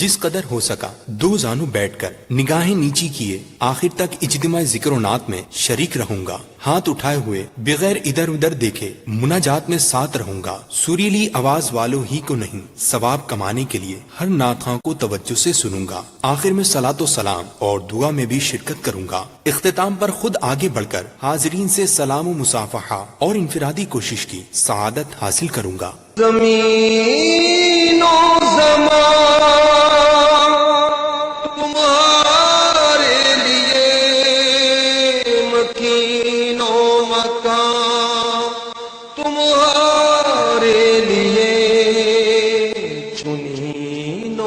جس قدر ہو سکا دو زانوں بیٹھ کر نگاہیں نیچی کیے آخر تک اجتماع ذکر و نعت میں شریک رہوں گا، ہاتھ اٹھائے ہوئے بغیر ادھر ادھر دیکھے مناجات میں ساتھ رہوں گا، سریلی آواز والوں ہی کو نہیں ثواب کمانے کے لیے ہر نعت خواں کو توجہ سے سنوں گا، آخر میں صلاۃ و سلام اور دعا میں بھی شرکت کروں گا، اختتام پر خود آگے بڑھ کر حاضرین سے سلام و مصافحہ اور انفرادی کوشش کی سعادت حاصل کروں گا۔ زمین و زمان تمہارے لیے، مکین و مکان تمہارے لیے، چنین و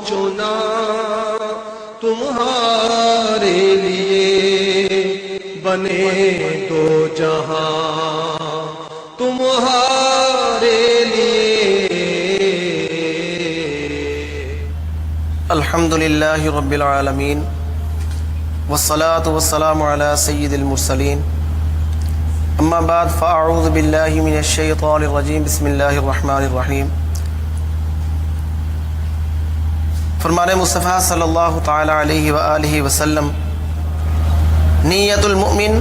چنا تمہارے لیے، بنے دو جہاں تمہارے الحمد للہ رب العالمین والصلاة والسلام علی سید المرسلین، اما بعد فاعوذ باللہ من الشیطان الرجیم، بسم اللہ الرحمن الرحیم۔ فرمان مصطفیٰ صلی اللہ تعالی علیہ وآلہ وسلم، نیت المؤمن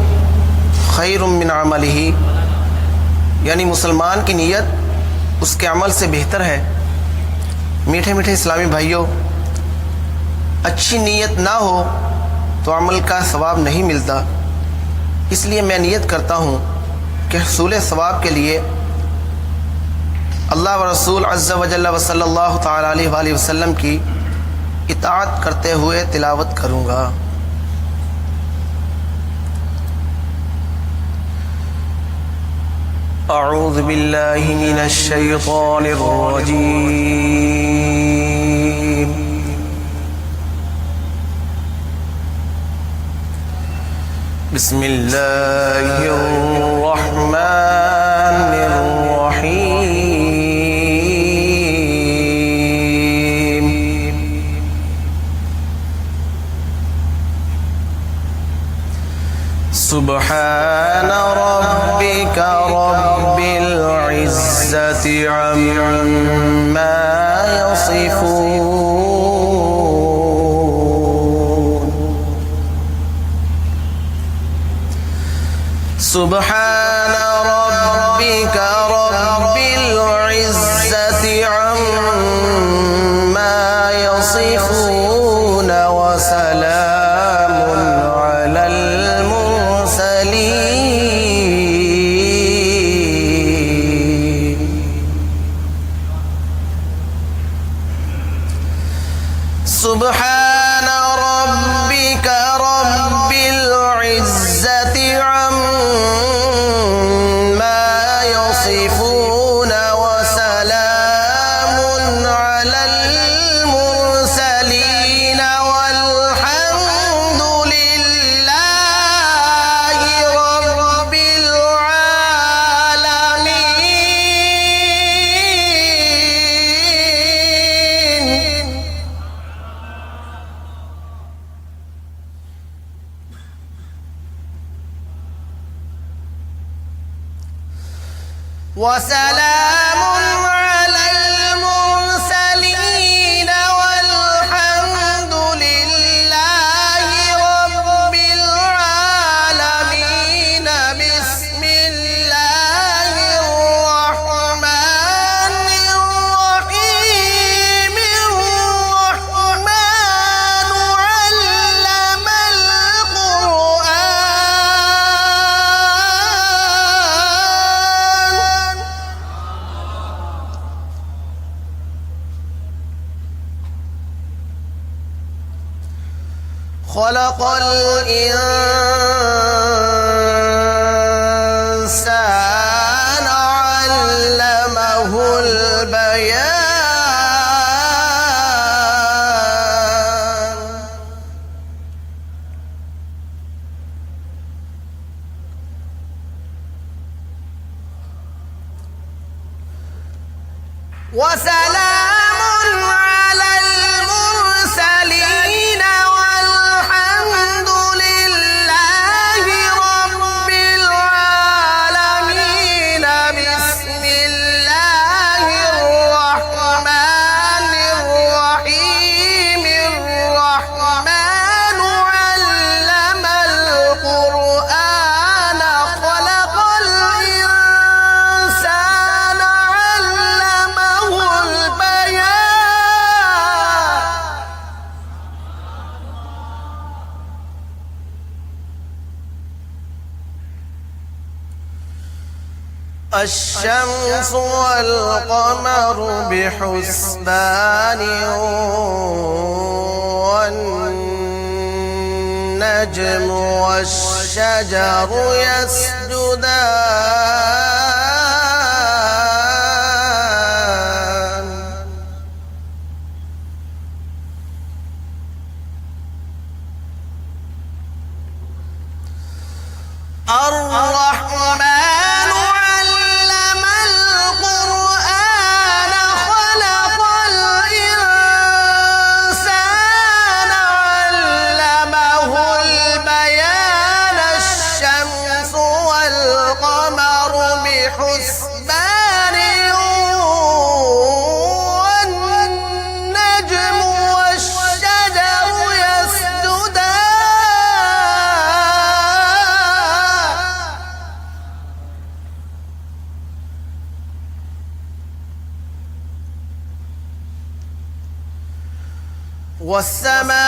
خیر من عملہ، یعنی مسلمان کی نیت اس کے عمل سے بہتر ہے۔ میٹھے میٹھے اسلامی بھائیوں، اچھی نیت نہ ہو تو عمل کا ثواب نہیں ملتا، اس لیے میں نیت کرتا ہوں کہ حصول ثواب کے لیے اللہ و رسول عز و جل و صلی اللہ تعالی علیہ وآلہ وسلم کی اطاعت کرتے ہوئے تلاوت کروں گا۔ اعوذ باللہ من الشیطان الرجیم، بسم اللہ الرحمن الرحیم۔ سبحان ربک رب العزة عما يصفون، سبحان ربك رب العزة عما يصفون، وسلام على المرسلين، سبحان ربك رب العزة عما يصفون، وسلام على المرسلين، والحمد لله رب العالمين۔ وسلام على المرسلين، والحمد لله رب العالمين۔ بسم الله الرحمن الرحيم، الرحمن علم القرآن، خلق الإنسان علمه البيان، وسلام على المرسلين، والحمد لله رب العالمين۔ بسم الله الرحمن الرحيم، الشمس والقمر بحسبان والنجم والشجر يسجدان الرحمن والسماء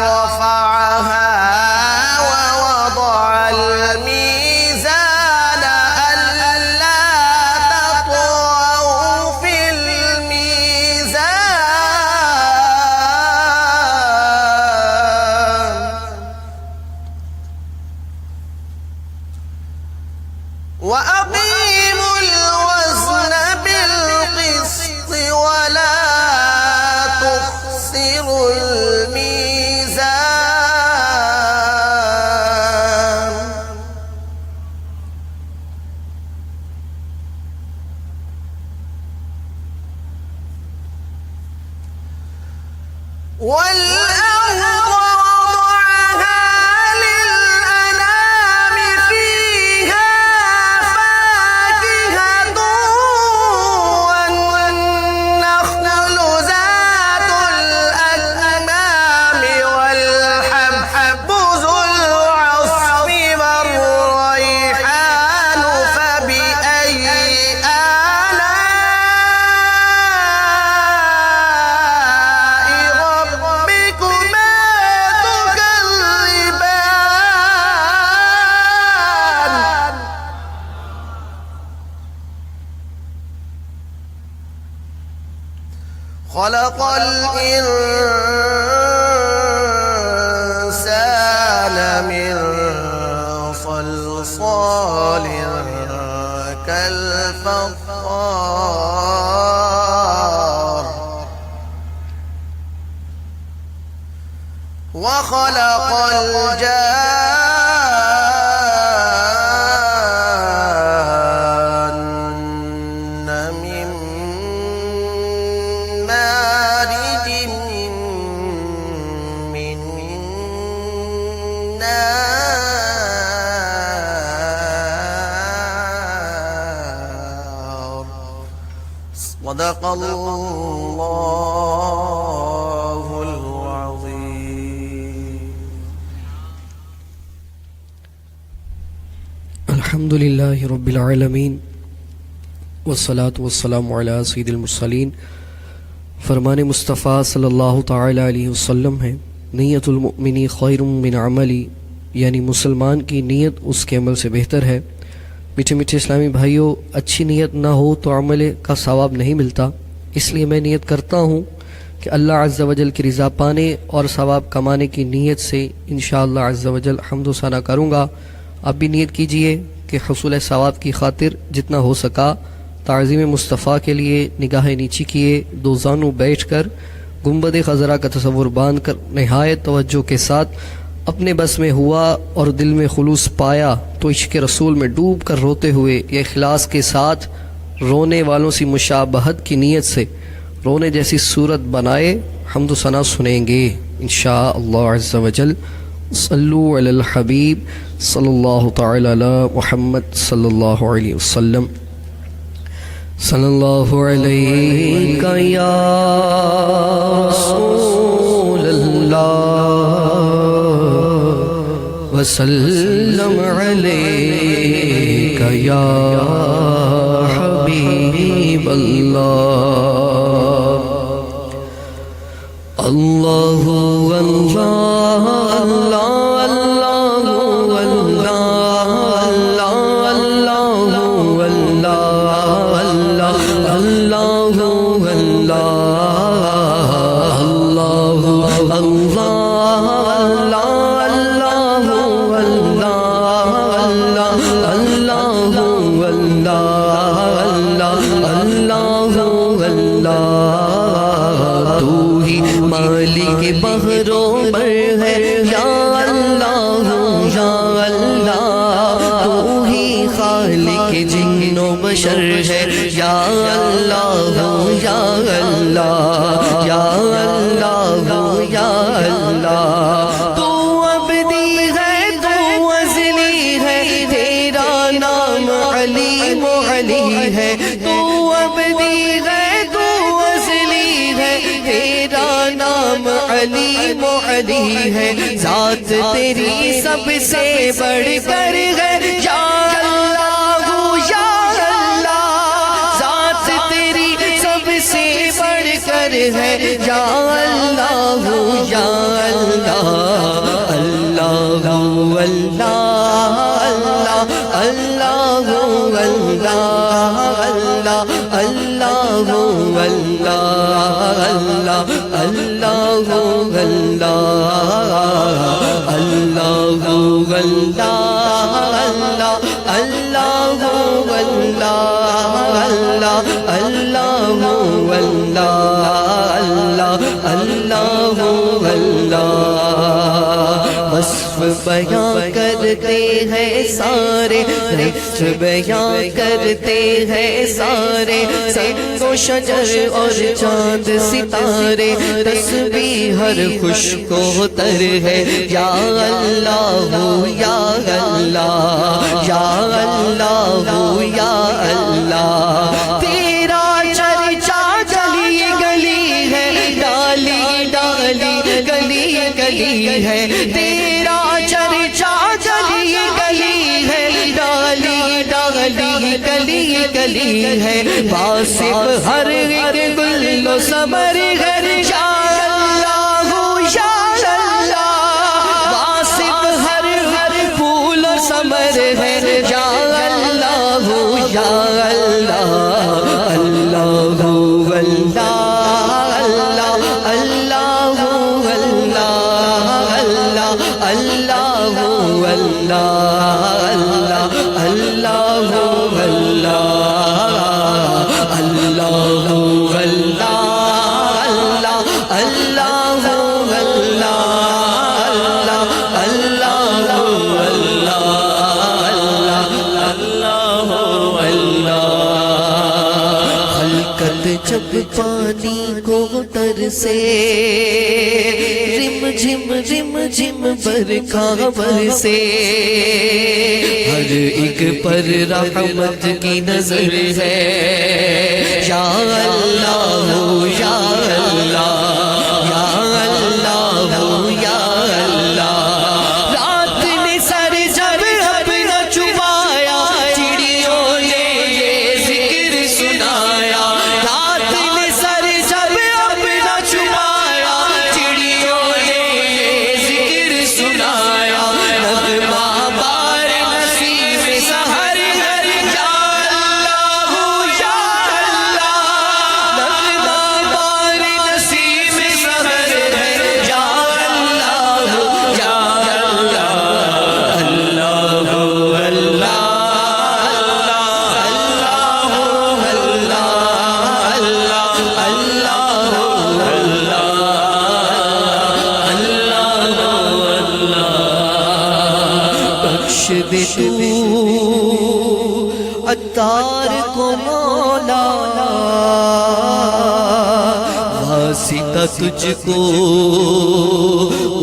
رفعها ووضع الميزان ألا تطغوا في الميزان وأقيموا الوزن بالقسط ولا تخسروا الميزان والأرض وضعها للأنام فيها فاكهة والنخل ذات الأكمام والحب ذو العصف والريحان فبأي آلاء ربكما تكذبان خلق الإنسان من صلصال كالفخار وخلق الجان من مارج من نار صدق الله العظيم. الحمد لله رب العالمين والصلاة والسلام على سید المرسلین. فرمان مصطفیٰ صلی اللہ تعالیٰ علیہ وسلم ہے نیت المؤمنی خیر من عملی، یعنی مسلمان کی نیت اس کے عمل سے بہتر ہے. میٹھے میٹھے اسلامی بھائیوں، اچھی نیت نہ ہو تو عمل کا ثواب نہیں ملتا. اس لیے میں نیت کرتا ہوں کہ اللہ عز و جل کی رضا پانے اور ثواب کمانے کی نیت سے انشاءاللہ عز و جل حمد و ثنا کروں گا. آپ بھی نیت کیجئے کہ حصول ثواب کی خاطر جتنا ہو سکا تعظیم مصطفیٰ کے لیے نگاہیں نیچی کیے، دو زانوں بیٹھ کر گنبد خضرا کا تصور باندھ کر نہایت توجہ کے ساتھ اپنے بس میں ہوا اور دل میں خلوص پایا تو عشق رسول میں ڈوب کر روتے ہوئے یا اخلاص کے ساتھ رونے والوں سی مشابہت کی نیت سے رونے جیسی صورت بنائے حمد و ثنا سنیں گے انشاءاللہ عز و جل. صلو علی الحبیب صلی اللہ تعالی علی محمد صلی اللہ علیہ وسلم. صلی اللہ علیہ یا رسول اللہ وسلم علیک یا حبیب اللہ. اللہ اللہ اللہ اللہ اللہ تو ہی مالک بحروں پر ہے یا اللہ یا اللہ، تو ہی خالق جن و بشر ہے یا اللہ یا اللہ یا اللہ یا اللہ، تو ابدی ہے تو ازلی ہے، تیرا نام علیم و علی ہے، تو ابدی ہے تو ازلی ہے، تیرا نام علیم و علی ہے، ذات تیری سب سے بڑھ کر ہے یا اللہ یا اللہ، ذات تیری سب سے بڑھ کر ہے یا اللہ یا اللہ، اللہ اللہ اللہ اللہ اللہ اللہ اللہ اللہ اللہ وصف بیان کرتے ہیں سارے، رفت بیان کرتے ہیں سارے، سنگ و شجر اور چاند ستارے، تسبیح ہر خوش کو تر ہے یا اللہ یا اللہ یا اللہ یا اللہ، تیرا چرچا گلی گلی ہے، ڈالی ڈالی گلی گلی ہے، تیرا چرچا گلی گلی ہے، ڈالی ڈالی گلی گلی ہے، واصف ہر ایک گل و ثمر ہے یا اللہ یا اللہ، واصف ہر پھول و ثمر ہے یا اللہ یا اللہ، اللہ جب پانی کو تر سے رم جھم رم جھم برکھا برسے، ہر ایک پر رحمت کی نظر ہے یا اللہ یا اللہ یا اللہ یا اللہ، رات نے سر جب اپنا چھپایا، چڑیوں نے یہ ذکر سنایا، عطار کو مولا، واسطہ تجھ کو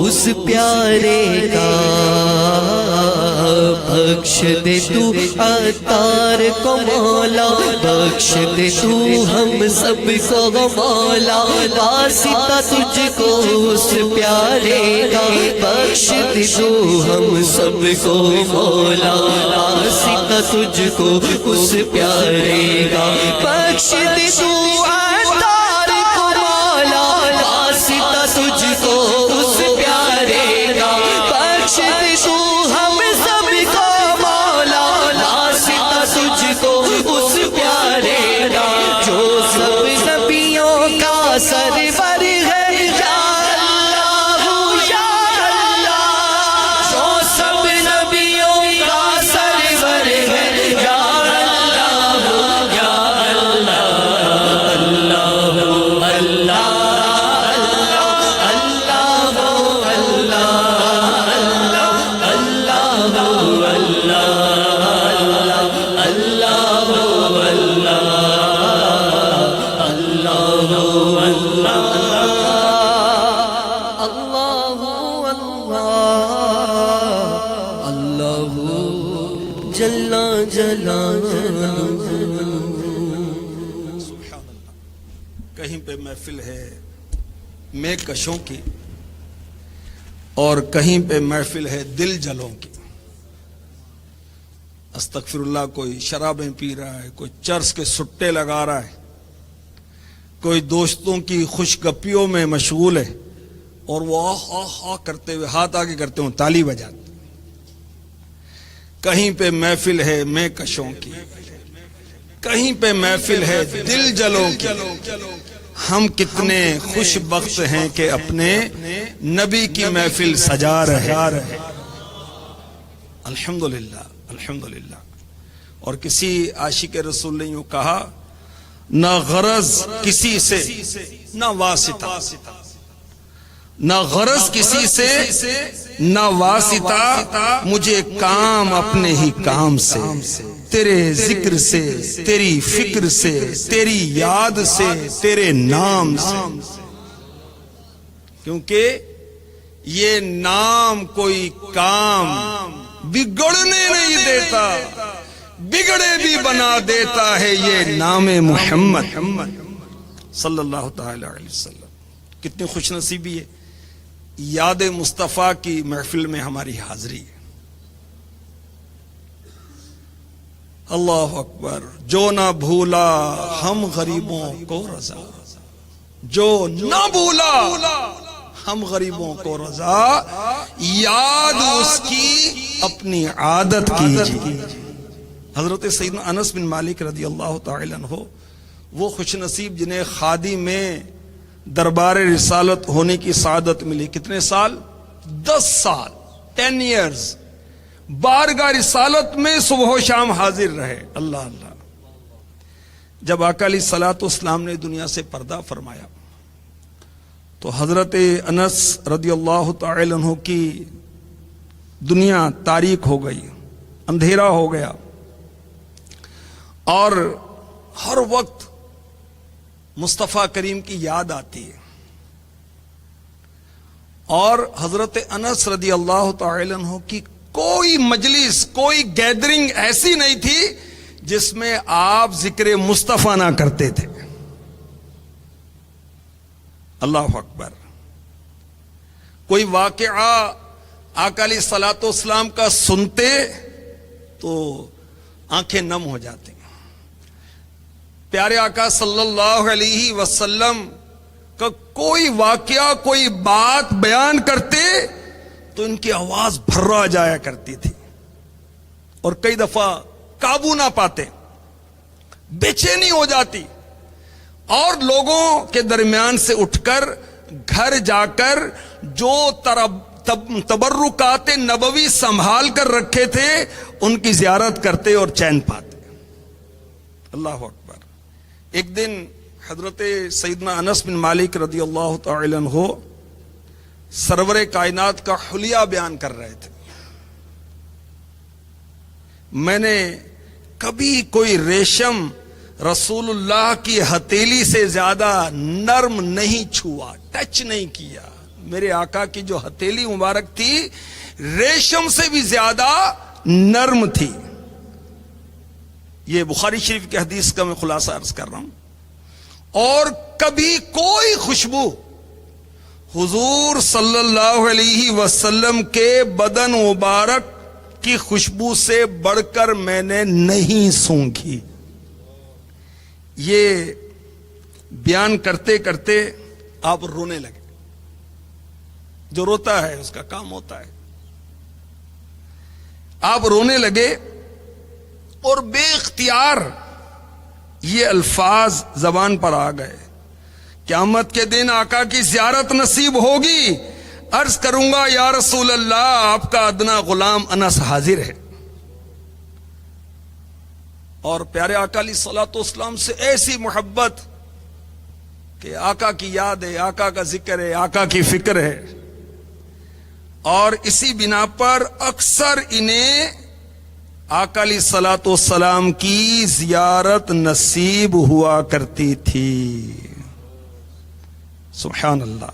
اس پیارے کا، بخش دے تو عطار کو مولا، بخش دے تو ہم سب کو مولا، واسطہ تجھ کو اس پیارے کا، بخش دے تو ہم سب کو مولا، واسطہ تجھ کو اس پیارے کا، بخش دے تو عطار کو مولا، واسطہ تجھ کو اس پیارے کا، بخش دے تو ہم سب کو مولا، واسطہ تجھ کو اس پیارے کا، جو سب نبی سرور ہے یا اللہ یا اللہ، جو سب نبیوں کا سرور ہے یا اللہ یا اللہ، اللہ جل جلالہ۔ کہیں پہ محفل ہے میں کشوں کی، اور کہیں پہ محفل ہے دل جلوں کی۔ استغفر اللہ، کوئی شرابیں پی رہا ہے، کوئی چرس کے سٹے لگا رہا ہے، کوئی دوستوں کی خوش گپیوں میں مشغول ہے، اور وہ آہ آہ آہ کرتے ہوئے ہاتھ آگے کرتے ہوں تالی بجاتے۔ کہیں پہ محفل ہے میں کشوں کی، کہیں پہ محفل ہے دل جلوں کی۔ ہم کتنے خوش بخت ہیں کہ اپنے نبی کی محفل سجا رہے۔ الحمدللہ الحمدللہ۔ اور کسی عاشق رسول نے یوں کہا، نہ غرض کسی سے نہ واسطہ، نہ غرض کسی سے نہ واسطہ، مجھے کام اپنے ہی کام سے، تیرے ذکر سے، تیری فکر سے، تیری یاد سے، تیرے نام سے۔ کیونکہ یہ نام کوئی کام بگڑنے نہیں دیتا، بگڑے بھی بنا دیتا ہے یہ نام محمد صلی اللہ تعالی علیہ وسلم۔ کتنی خوش نصیبی ہے، یاد مصطفیٰ کی محفل میں ہماری حاضری ہے۔ اللہ اکبر۔ جو نہ بھولا ہم غریبوں کو رضا، جو نہ بھولا ہم غریبوں کو رضا، یاد اس کی اپنی عادت کیجیے۔ حضرت سیدنا انس بن مالک رضی اللہ تعالی عنہ وہ خوش نصیب جنہیں خادی میں دربار رسالت ہونے کی سعادت ملی۔ کتنے سال؟ 10 سال، 10 ایئرز بارگاہ رسالت میں صبح و شام حاضر رہے۔ اللہ اللہ۔ جب آقا علیہ الصلوۃ والسلام نے دنیا سے پردہ فرمایا تو حضرت انس رضی اللہ تعالی عنہ کی دنیا تاریک ہو گئی، اندھیرا ہو گیا، اور ہر وقت مصطفیٰ کریم کی یاد آتی ہے۔ اور حضرت انس رضی اللہ تعالی عنہ کی کوئی مجلس، کوئی گیدرنگ ایسی نہیں تھی جس میں آپ ذکر مصطفیٰ نہ کرتے تھے۔ اللہ اکبر۔ کوئی واقعہ آقا علیہ الصلوۃ والسلام کا سنتے تو آنکھیں نم ہو جاتی۔ پیارے آقا صلی اللہ علیہ وسلم کا کوئی واقعہ، کوئی بات بیان کرتے تو ان کی آواز بھرا جایا کرتی تھی، اور کئی دفعہ قابو نہ پاتے، بے چینی ہو جاتی، اور لوگوں کے درمیان سے اٹھ کر گھر جا کر جو تبرکات نبوی سنبھال کر رکھے تھے ان کی زیارت کرتے اور چین پاتے۔ اللہ اکبر۔ ایک دن حضرت سیدنا انس بن مالک رضی اللہ تعالی عنہ سرور کائنات کا حلیہ بیان کر رہے تھے۔ میں نے کبھی کوئی ریشم رسول اللہ کی ہتھیلی سے زیادہ نرم نہیں چھوا، ٹچ نہیں کیا۔ میرے آقا کی جو ہتھیلی مبارک تھی ریشم سے بھی زیادہ نرم تھی۔ یہ بخاری شریف کی حدیث کا میں خلاصہ عرض کر رہا ہوں۔ اور کبھی کوئی خوشبو حضور صلی اللہ علیہ وسلم کے بدن مبارک کی خوشبو سے بڑھ کر میں نے نہیں سونگھی۔ یہ بیان کرتے کرتے آپ رونے لگے۔ جو روتا ہے اس کا کام ہوتا ہے۔ آپ رونے لگے اور بے اختیار یہ الفاظ زبان پر آ گئے قیامت کے دن آقا کی زیارت نصیب ہوگی. عرض کروں گا یا رسول اللہ آپ کا ادنا غلام انس حاضر ہے. اور پیارے آقا علیہ الصلوۃ والسلام سے ایسی محبت کہ آقا کی یاد ہے, آقا کا ذکر ہے, آقا کی فکر ہے, اور اسی بنا پر اکثر انہیں آقا علیہ الصلوۃ والسلام کی زیارت نصیب ہوا کرتی تھی. سبحان اللہ.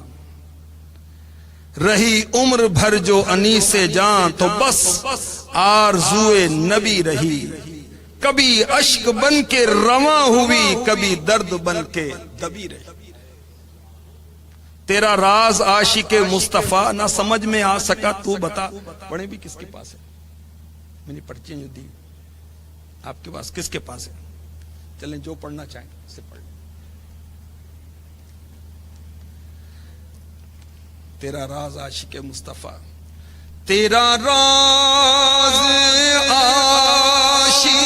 رہی عمر بھر جو انیس جاں تو بس آرزوئے نبی رہی. کبھی اشک بن کے رواں ہوئی, کبھی درد بن کے دبی رہی. تیرا راز عاشق مصطفیٰ نہ سمجھ میں آ سکا تو بتا. پڑھیں بھی کس کے پاس ہے؟ میں نے پرچیاں جو دی آپ کے پاس کس کے پاس ہے؟ چلیں جو پڑھنا چاہیں اسے پڑھ لیں. تیرا راز عاشق مصطفیٰ. تیرا راز عاشق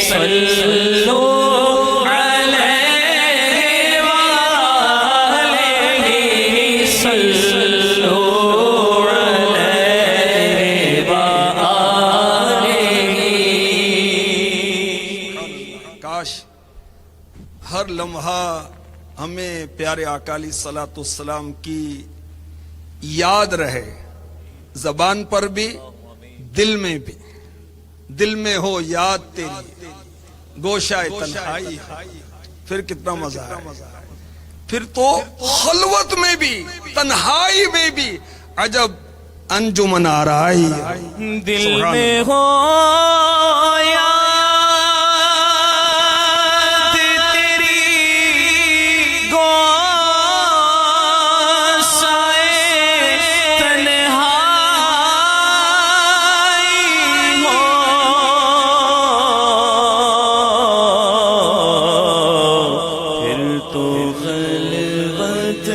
صلو علیہ وآلہ صلو علیہ وآلہ۔ کاش ہر لمحہ ہمیں پیارے آقا علیہ الصلوۃ والسلام کی یاد رہے، زبان پر بھی دل میں بھی۔ دل میں ہو یاد تیری گوشہ تنہائی، پھر کتنا مزہ ہے۔ پھر تو خلوت میں بھی تنہائی میں بھی عجب انجمن آرائی۔ دل میں ہو یاد تیری گوشہ تنہائی ہو، پھر تو خلوت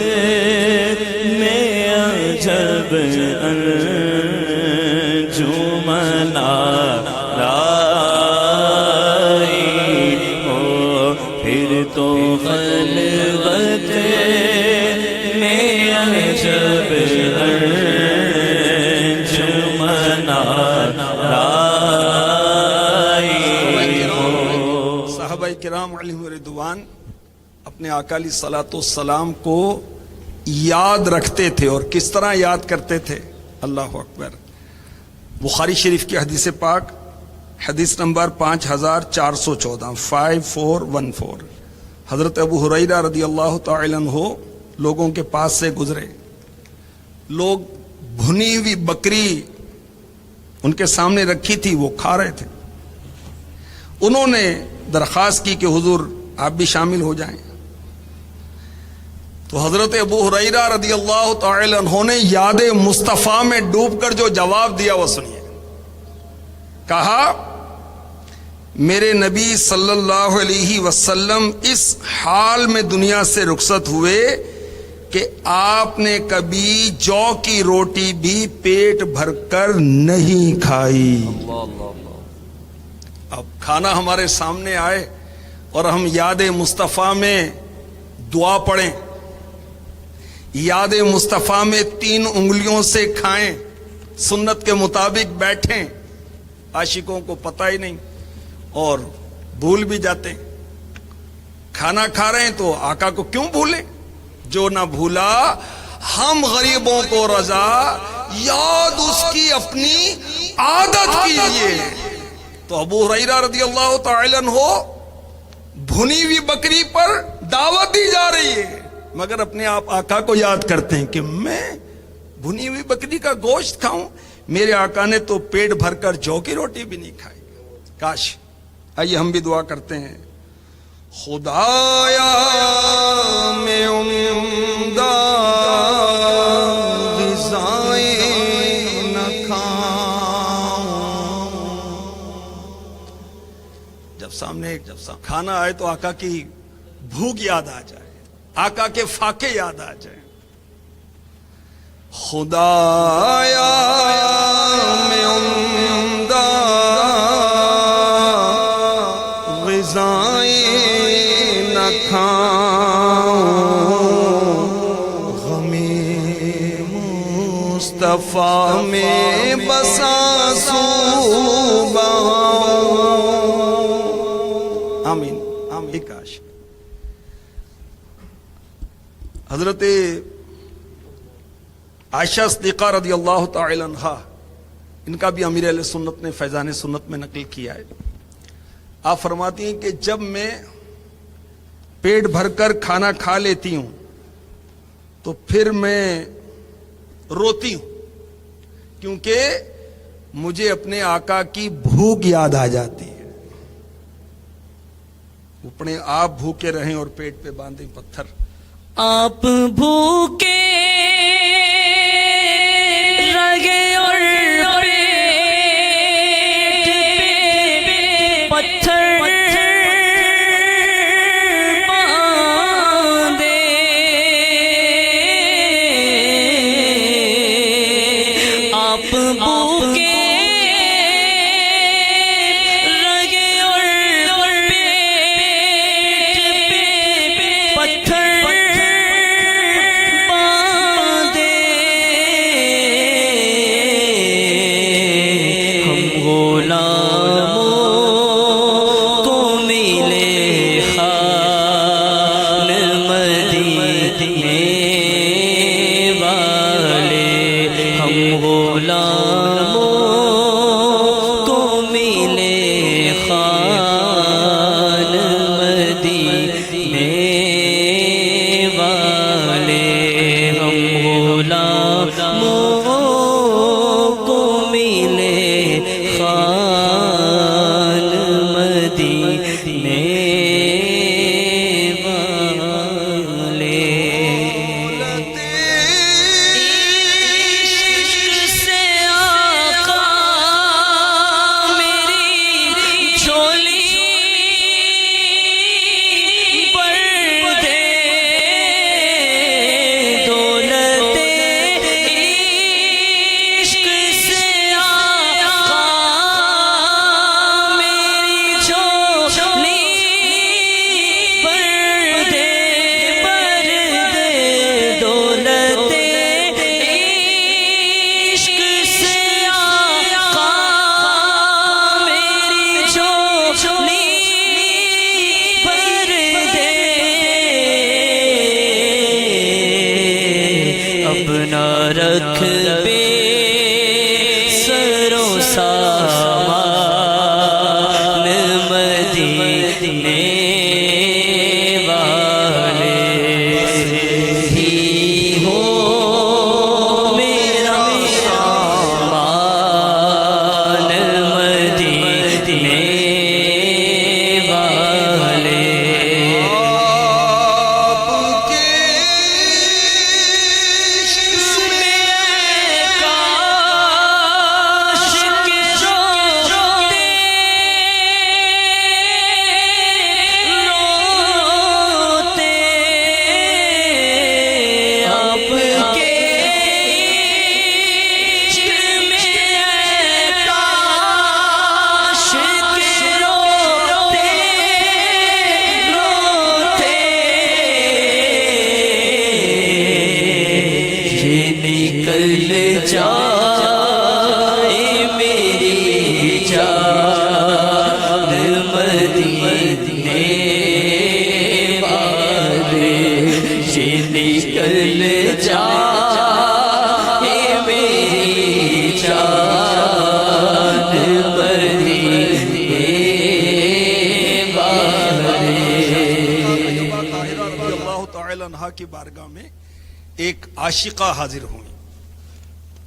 میں عجب انجمن آرائی ہو، پھر تو خلوت میں عجب انجمن آرائی ہو۔ صحابہ کرام علیہم رضوان اپنے آقا علیہ الصلوۃ والسلام کو یاد رکھتے تھے، اور کس طرح یاد کرتے تھے؟ اللہ اکبر۔ بخاری شریف کی حدیث پاک، حدیث نمبر 5414 5414، حضرت ابو ہریرہ رضی اللہ تعالی عنہ لوگوں کے پاس سے گزرے۔ لوگ بھنی ہوئی بکری ان کے سامنے رکھی تھی، وہ کھا رہے تھے۔ انہوں نے درخواست کی کہ حضور آپ بھی شامل ہو جائیں۔ تو حضرت ابو ہریرہ رضی اللہ تعالی عنہ نے یاد مصطفیٰ میں ڈوب کر جو جواب دیا وہ سنیے۔ کہا میرے نبی صلی اللہ علیہ وسلم اس حال میں دنیا سے رخصت ہوئے کہ آپ نے کبھی جو کی روٹی بھی پیٹ بھر کر نہیں کھائی۔ اب کھانا ہمارے سامنے آئے اور ہم یاد مصطفیٰ میں دعا پڑھیں، یاد مصطفیٰ میں 3 انگلیوں سے کھائیں، سنت کے مطابق بیٹھیں، عاشقوں کو پتہ ہی نہیں اور بھول بھی جاتے ہیں۔ کھانا کھا رہے ہیں تو آقا کو کیوں بھولیں؟ جو نہ بھولا ہم غریبوں کو رضا، یاد اس کی اپنی عادت کیجئے۔ تو ابو ہریرہ رضی اللہ تعالی عنہ بھنی ہوئی بکری پر دعوت دی جا رہی ہے، مگر اپنے آپ آقا کو یاد کرتے ہیں کہ میں بھنی ہوئی بکری کا گوشت کھاؤں؟ میرے آقا نے تو پیٹ بھر کر جو کی روٹی بھی نہیں کھائی۔ کاش۔ آئیے ہم بھی دعا کرتے ہیں۔ خدایا میں عمدہ غذائیں نہ کھاؤں۔ جب سامنے کھانا آئے تو آقا کی بھوک یاد آ جائے، آقا کے فاقے یاد آ جائیں۔ خدایا میں عمدہ غذائیں نہ کھاؤں، غمِ مصطفیٰ میں بس آنسو بہاؤں۔ آمین آمین۔ کاش حضرت عائشہ صدیقہ رضی اللہ تعالی عنہا، ان کا بھی امیر اہل سنت نے فیضان سنت میں نقل کیا ہے۔ آپ فرماتی ہیں کہ جب میں پیٹ بھر کر کھانا کھا لیتی ہوں تو پھر میں روتی ہوں، کیونکہ مجھے اپنے آقا کی بھوک یاد آ جاتی ہے۔ اپنے آپ بھوکے رہیں اور پیٹ پہ باندھیں پتھر۔ آپ بھوکے رہے اور پیٹ پہ پتھر باندھے، آپ بھوکے رہے اور مدینے والے ہی ہو میرا سامان مدینے والے نکل جائے میری جان مدینے والے یہ نکل جائے میری جان مدینے والے طاہرہ رضی اللہ تعالی عنہا کی بارگاہ میں ایک عاشقہ حاضر ہوئی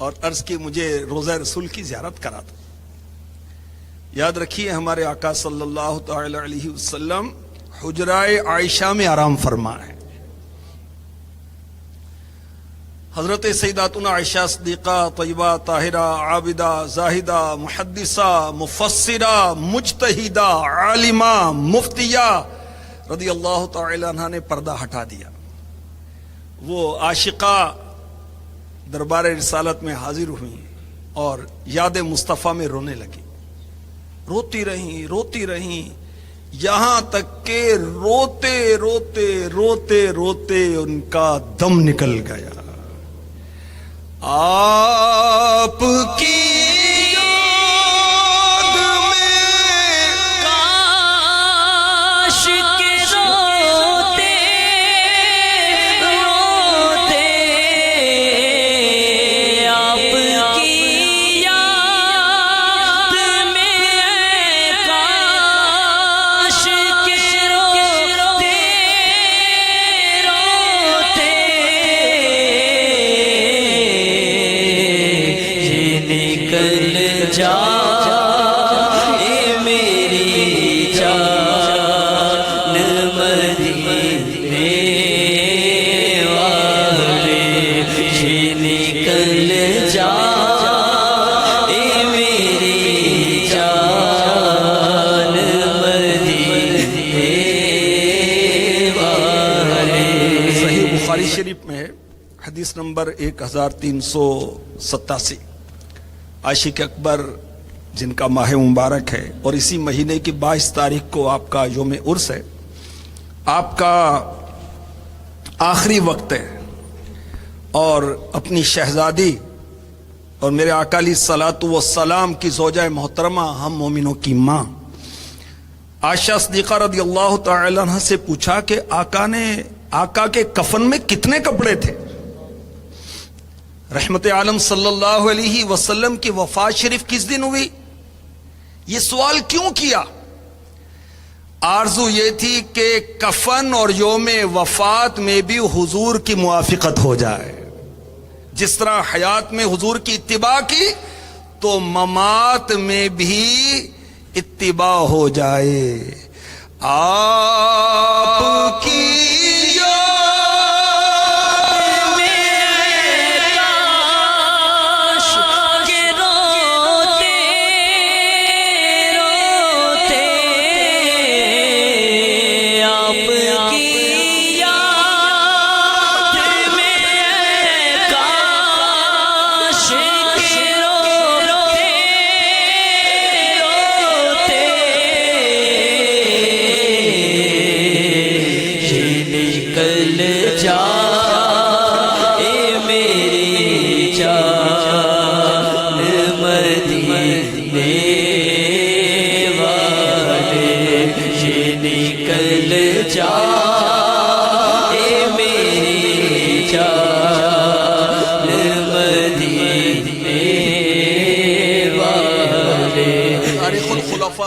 اور عرض کی مجھے روزہ رسول کی زیارت کرا دو. یاد رکھیے ہمارے آقا صلی اللہ تعالی علیہ وسلم حجرہ عائشہ میں آرام فرما ہے. حضرت سیداتنا عائشہ صدیقہ طیبہ طاہرہ عابدہ زاہدہ محدثہ مفسرہ مجتہدہ عالمہ مفتیہ رضی اللہ تعالی عنہ نے پردہ ہٹا دیا. وہ عاشقہ دربار رسالت میں حاضر ہوئی اور یاد مصطفیٰ میں رونے لگی. روتی رہیں یہاں تک کہ روتے روتے ان کا دم نکل گیا. آپ کی شریف میں حدیث نمبر 1387 عاشق اکبر جن کا ماہ مبارک ہے اور اسی مہینے کی 22 تاریخ کو آپ کا یوم عرس ہے. آپ کا آخری وقت ہے اور اپنی شہزادی اور میرے آقا علیہ الصلوۃ والسلام کی زوجہ محترمہ ہم مومنوں کی ماں عائشہ صدیقہ رضی اللہ تعالی عنہ سے پوچھا کہ آقا کے کفن میں کتنے کپڑے تھے؟ رحمت عالم صلی اللہ علیہ وسلم کی وفات شریف کس دن ہوئی؟ یہ سوال کیوں کیا؟ آرزو یہ تھی کہ کفن اور یوم وفات میں بھی حضور کی موافقت ہو جائے. جس طرح حیات میں حضور کی اتباع کی تو ممات میں بھی اتباع ہو جائے. آپ کی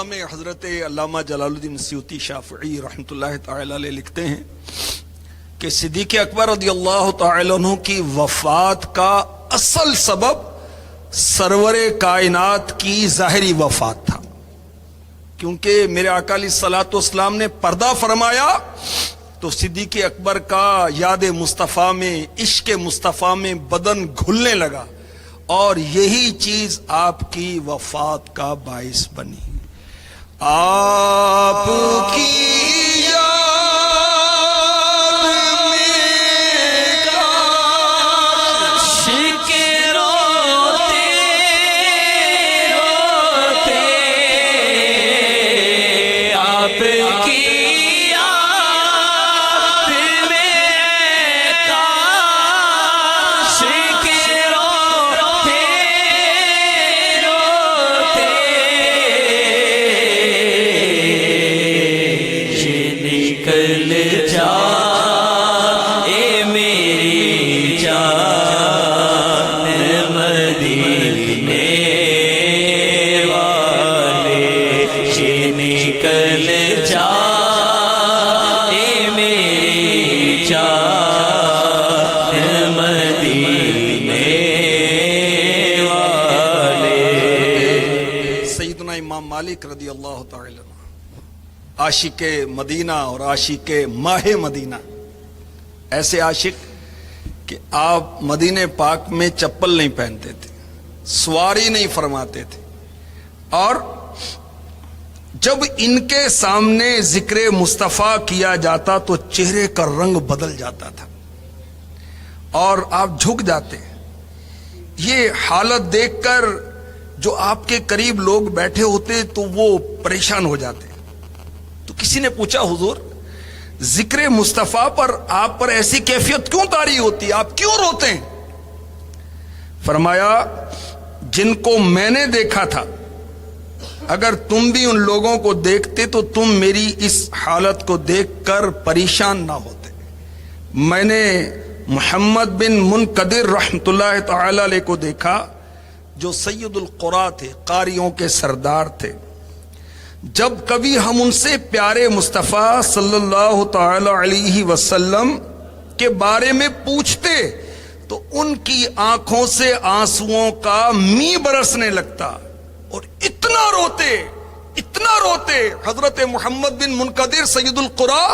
میں حضرت کہ علامہ جلال الدین سیوطی شافعی رحمۃ اللہ تعالی علیہ لکھتے ہیں کہ صدیق اکبر رضی اللہ تعالی عنہ کی وفات کا اصل سبب سرور کائنات کی ظاہری وفات تھا، کیونکہ میرے آقا علیہ الصلوۃ والسلام نے پردہ فرمایا تو صدیق اکبر کا یاد مصطفیٰ میں، عشق مصطفیٰ میں بدن گھلنے لگا، اور یہی چیز آپ کی وفات کا باعث بنی۔ آپ کی یاد میں کاش کے روتے روتے آپ کی یاد میں کاش کے روتے روتے نکل جا اے میری جان مدینے والے، نکل جا اے میری جان مدینے والے۔ سیدنا امام مالک رضی اللہ تعالی عنہ عاشق مدینہ اور عاشق ماہ مدینہ، ایسے عاشق کہ آپ مدینہ پاک میں چپل نہیں پہنتے تھے، سواری نہیں فرماتے تھے، اور جب ان کے سامنے ذکر مصطفیٰ کیا جاتا تو چہرے کا رنگ بدل جاتا تھا اور آپ جھک جاتے۔ یہ حالت دیکھ کر جو آپ کے قریب لوگ بیٹھے ہوتے تو وہ پریشان ہو جاتے۔ تو کسی نے پوچھا حضور ذکر مصطفیٰ پر آپ پر ایسی کیفیت کیوں طاری ہوتی، آپ کیوں روتے ہیں؟ فرمایا جن کو میں نے دیکھا تھا اگر تم بھی ان لوگوں کو دیکھتے تو تم میری اس حالت کو دیکھ کر پریشان نہ ہوتے۔ میں نے محمد بن منقدر رحمۃ اللہ تعالی علیہ کو دیکھا جو سید القرا تھے، قاریوں کے سردار تھے۔ جب کبھی ہم ان سے پیارے مصطفیٰ صلی اللہ تعالی علیہ وسلم کے بارے میں پوچھتے تو ان کی آنکھوں سے آنسوؤں کا می برسنے لگتا اور اتنا روتے حضرت محمد بن منقدر سید القرا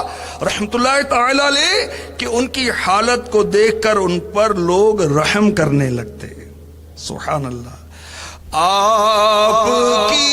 رحمۃ اللہ تعالی علیہ کہ ان کی حالت کو دیکھ کر ان پر لوگ رحم کرنے لگتے۔ سبحان اللہ۔ آپ کی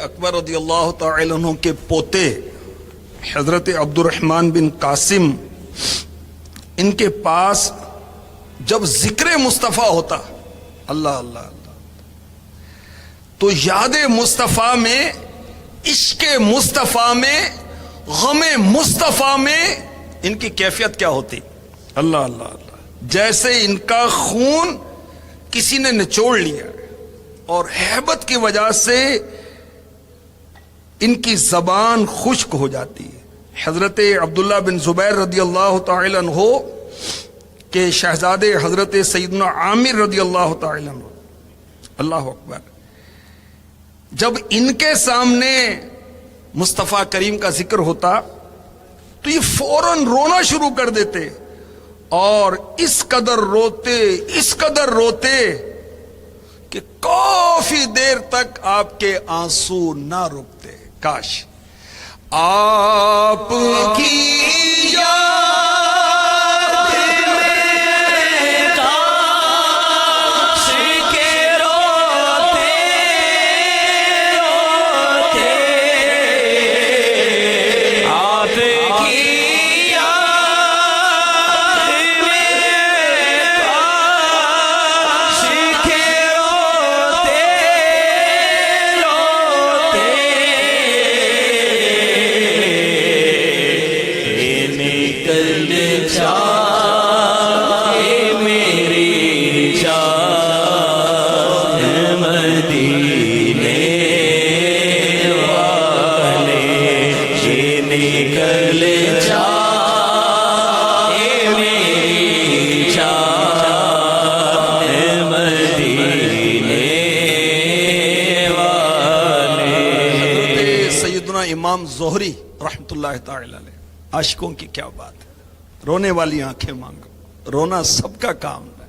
اکبر رضی اللہ تعالی عنہ کے پوتے حضرت عبد الرحمن بن قاسم، ان کے پاس جب ذکر مصطفیٰ ہوتا اللہ اللہ اللہ تو یاد مصطفیٰ میں، عشق مصطفیٰ میں، غم مصطفیٰ میں ان کی کیفیت کیا ہوتی؟ اللہ اللہ اللہ، جیسے ان کا خون کسی نے نچوڑ لیا اور ہیبت کی وجہ سے ان کی زبان خشک ہو جاتی ہے۔ حضرت عبداللہ بن زبیر رضی اللہ تعالی عنہ کے شہزادے حضرت سیدنا عامر رضی اللہ تعالی عنہ، اللہ اکبر، جب ان کے سامنے مصطفیٰ کریم کا ذکر ہوتا تو یہ فوراً رونا شروع کر دیتے اور اس قدر روتے کہ کافی دیر تک آپ کے آنسو نہ رکتے۔ کاش آپ کی یاد میں کاش کے روتے روتے آپ کی یاد میں کاش کے روتے روتے نکل جائے میری جان مدینے والے یہ نکل جائے میری جان مدینے والے. حضرت سیدنا امام زہری رحمۃ اللہ تعالی علیہ، عاشقوں کی کیا بات ہے، رونے والی آنکھیں مانگو، رونا سب کا کام ہے.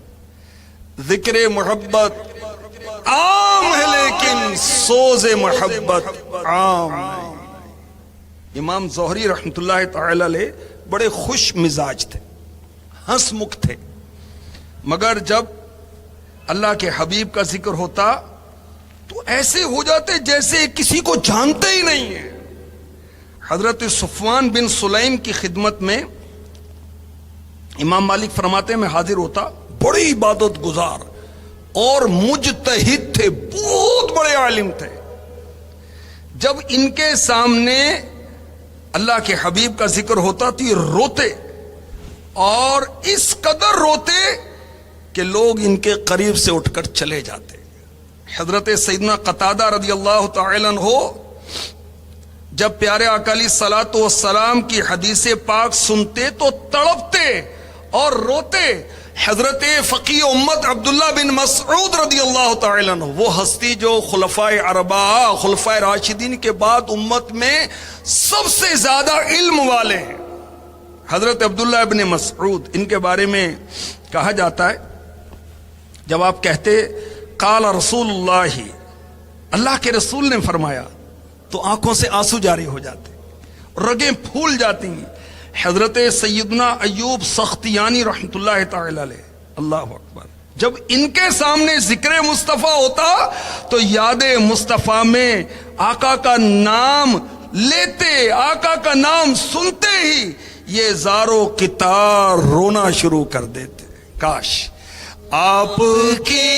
ذکر محبت عام ہے لیکن سوز محبت عام نہیں. امام زہری رحمۃ اللہ تعالی علیہ بڑے خوش مزاج تھے، ہنس مکھ تھے، مگر جب اللہ کے حبیب کا ذکر ہوتا تو ایسے ہو جاتے جیسے کسی کو جانتے ہی نہیں ہیں. حضرت صفوان بن سلیم کی خدمت میں امام مالک فرماتے ہیں میں حاضر ہوتا، بڑی عبادت گزار اور مجتہد تھے، بہت بڑے عالم تھے. جب ان کے سامنے اللہ کے حبیب کا ذکر ہوتا تو یہ روتے، اور اس قدر روتے کہ لوگ ان کے قریب سے اٹھ کر چلے جاتے. حضرت سیدنا قتادہ رضی اللہ تعالی عنہ جب پیارے آقا علیہ الصلوۃ والسلام کی حدیث پاک سنتے تو تڑپتے اور روتے. حضرت فقیہ امت عبداللہ بن مسعود رضی اللہ تعالی عنہ، وہ ہستی جو خلفائے اربعہ خلفائے راشدین کے بعد امت میں سب سے زیادہ علم والے ہیں. حضرت عبداللہ بن مسعود، ان کے بارے میں کہا جاتا ہے جب آپ کہتے قال رسول اللہ، اللہ کے رسول نے فرمایا، تو آنکھوں سے آنسو جاری ہو جاتے، رگیں پھول جاتی ہیں. حضرت سیدنا ایوب سختیانی رحمت اللہ تعالی علیہ، اللہ اکبر، جب ان کے سامنے ذکر مصطفیٰ ہوتا تو یاد مصطفیٰ میں آقا کا نام لیتے، آقا کا نام سنتے ہی یہ زارو قطار رونا شروع کر دیتے. کاش آپ کی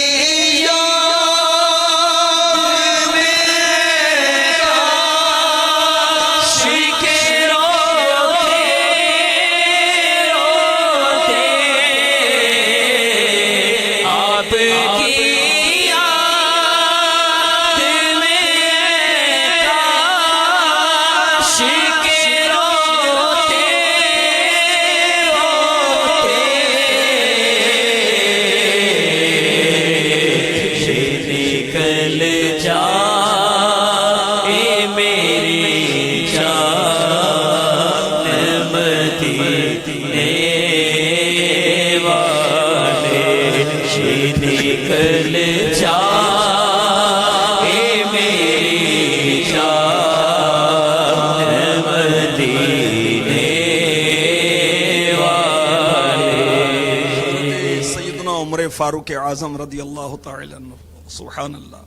فاروق اعظم رضی اللہ تعالی عنہ، سبحان اللہ،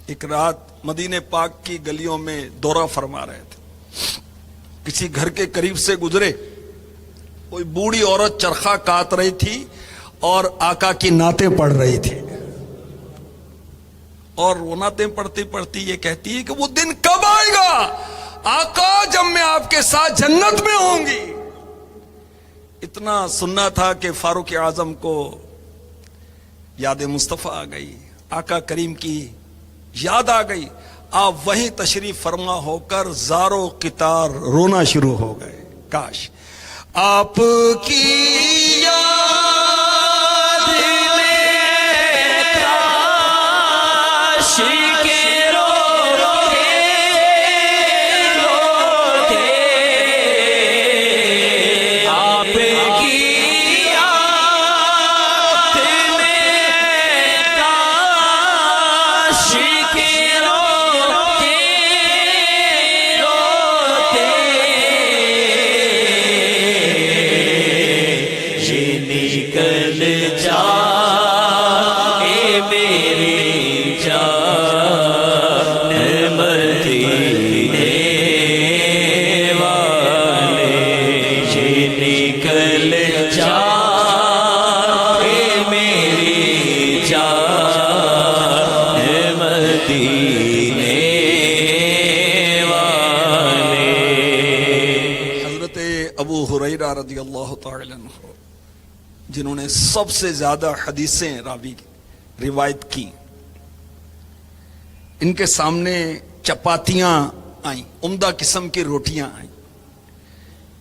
ایک رات مدینہ پاک کی گلیوں میں دورہ فرما رہے تھے. کسی گھر کے قریب سے گزرے، کوئی بوڑھی عورت چرخہ کاٹ رہی تھی اور آقا کی نعتیں پڑھ رہی تھی، اور وہ نعتیں پڑھتی پڑھتی یہ کہتی ہے کہ وہ دن کب آئے گا آقا جب میں آپ کے ساتھ جنت میں ہوں گی. اتنا سننا تھا کہ فاروق اعظم کو یاد مصطفیٰ آ گئی، آقا کریم کی یاد آ گئی. آپ وہیں تشریف فرما ہو کر زارو قطار رونا شروع ہو گئے. کاش آپ کی یاد میں کاش کے روتے روتے آپ کی کے روتے روتے نکل جا اے میری جان مدینے والے. حضرت ابو ہریرہ رضی اللہ تعالی عنہ جنہوں نے سب سے زیادہ حدیثیں روایت کی، ان کے سامنے چپاتیاں آئیں، عمدہ قسم کی روٹیاں آئیں،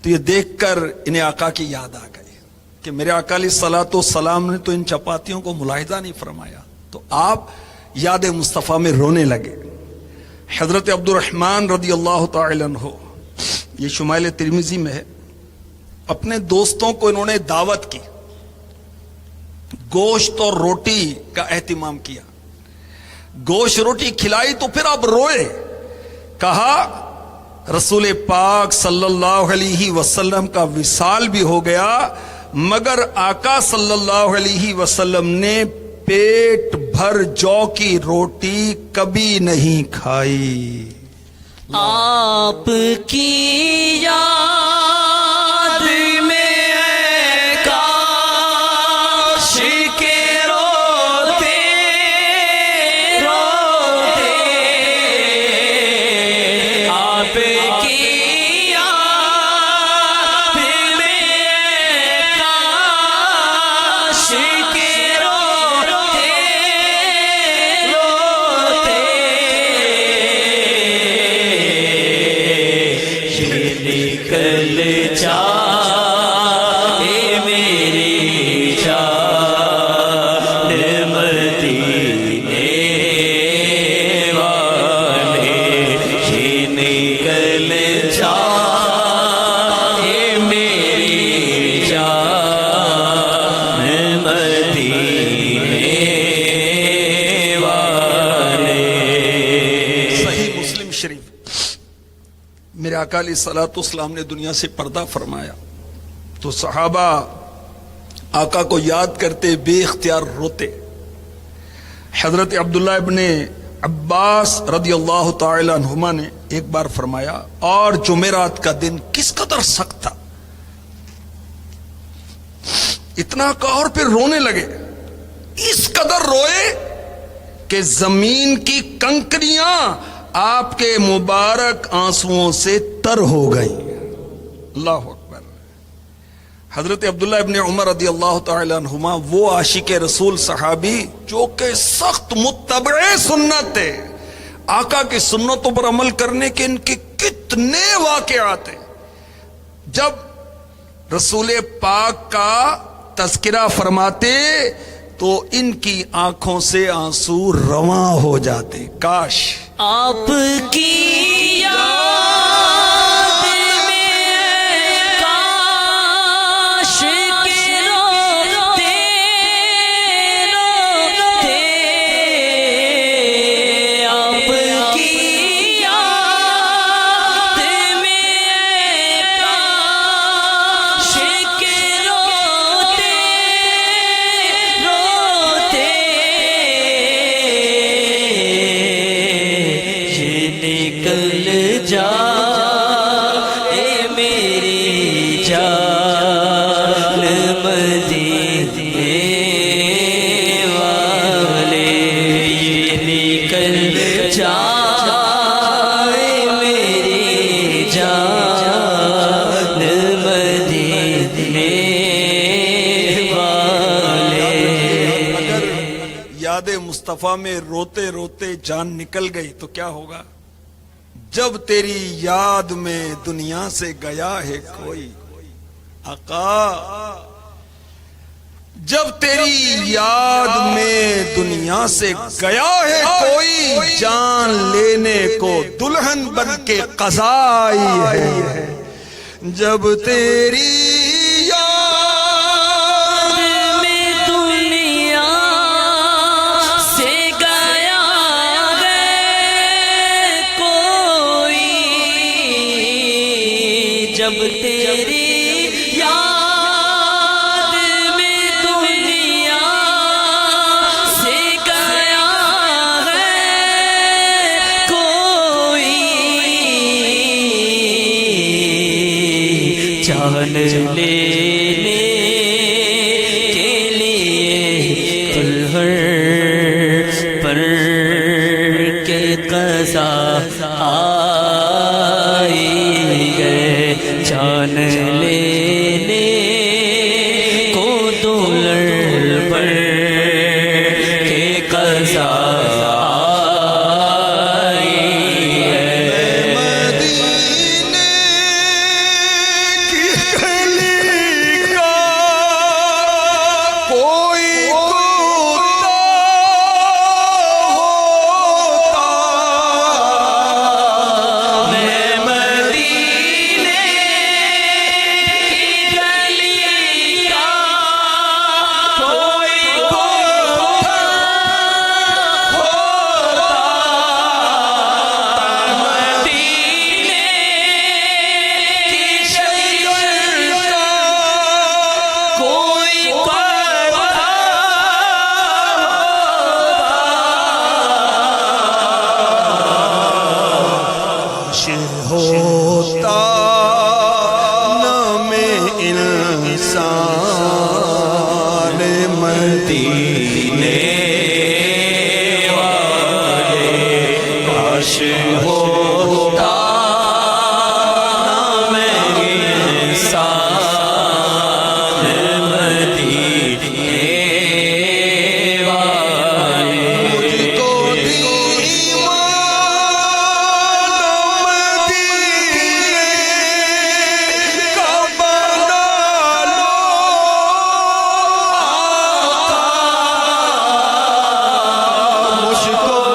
تو یہ دیکھ کر انہیں آقا کی یاد آ گئی کہ میرے آقا علیہ الصلوۃ والسلام نے تو ان چپاتیوں کو ملاحظہ نہیں فرمایا. تو آپ یاد مصطفیٰ میں رونے لگے. حضرت عبد الرحمن رضی اللہ تعالی عنہ، یہ شمائل ترمذی میں ہے، اپنے دوستوں کو انہوں نے دعوت کی، گوشت اور روٹی کا اہتمام کیا، گوشت روٹی کھلائی تو پھر اب روئے. کہا رسول پاک صلی اللہ علیہ وسلم کا وصال بھی ہو گیا، مگر آقا صلی اللہ علیہ وسلم نے پیٹ بھر جو کی روٹی کبھی نہیں کھائی. آپ کی یاد میں کاش کے روتے روتے، آپ کی یاد میں کاش کے روتے روتے، نکل جا اے میری جان مدینے والے، نکل جا اے میری جان مدینے والے. صحیح مسلم شریف. میرے آقا علیہ الصلوۃ والسلام نے دنیا سے پردہ فرمایا تو صحابہ آقا کو یاد کرتے بے اختیار روتے. حضرت عبداللہ ابن عباس رضی اللہ تعالی عنہما نے ایک بار فرمایا، اور جمعرات کا دن کس قدر سخت تھا. اتنا کہا اور پھر رونے لگے، اس قدر روئے کہ زمین کی کنکریاں آپ کے مبارک آنسوؤں سے تر ہو گئی. اللہ اکبر. حضرت عبداللہ ابن عمر رضی اللہ تعالی عنہما وہ عاشق رسول صحابی جو کہ سخت متبع سنت تھے، آقا کی سنتوں پر عمل کرنے کے ان کے کتنے واقعات ہیں. جب رسول پاک کا تذکرہ فرماتے تو ان کی آنکھوں سے آنسو رواں ہو جاتے. کاش آپ کی یاد میں کاش کے روتے روتے، آپ کی یاد میں کاش کے روتے روتے، نکل جا اے میری جان مدینے والے، نکل جا اے میری جان مدینے والے. اگر یاد مصطفیٰ میں روتے روتے جان نکل گئی تو کیا ہوگا؟ جب تیری یاد میں دنیا سے گیا ہے کوئی آقا، جب تیری یاد میں دنیا سے گیا ہے کوئی، جان لینے کو دلہن بن کے قضا آئی ہے. جب تیری یاد میں دنیا سے گیا ہے کوئی، جب تیری یاد میں دنیا سے گیا ہے کوئی، جان لے لینے کے لیے قلہر پر کے قضا آئی گئے جان لینے کو دولر پر کے قضا ہوتا نام انسان مدینے والے کاش ہوتا نام انسان مدینے والے مجھ کو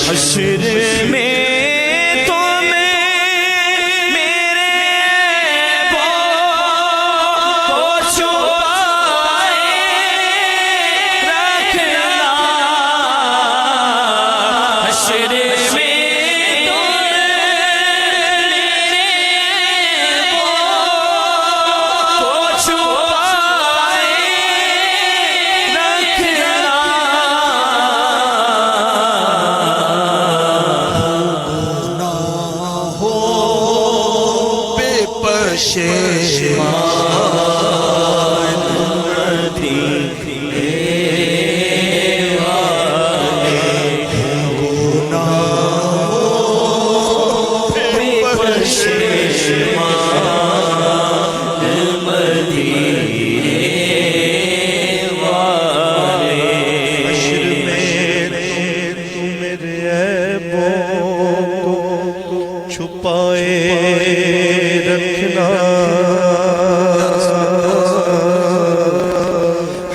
حشر میں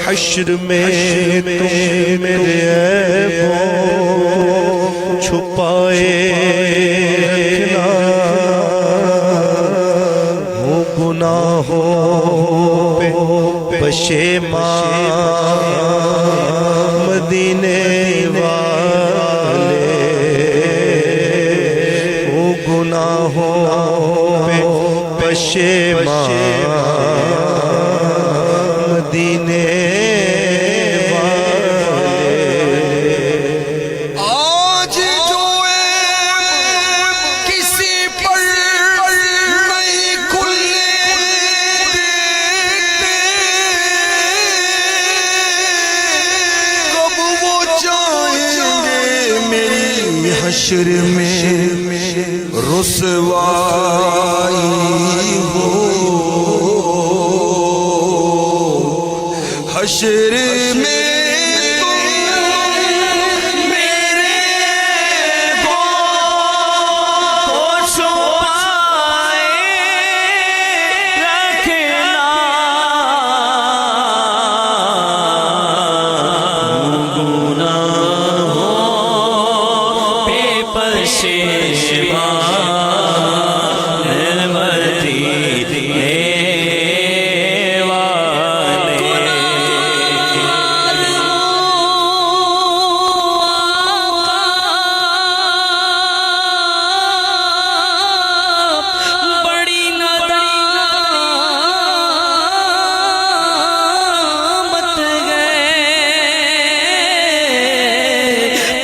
حشر میں تم میرے عیبوں چھپائے رکھنا، وہ گناہوں پہ پشیمان مدینے والے، وہ گناہوں پہ پشیمان مدینے حشر میں رسوائی ہو، حشر میں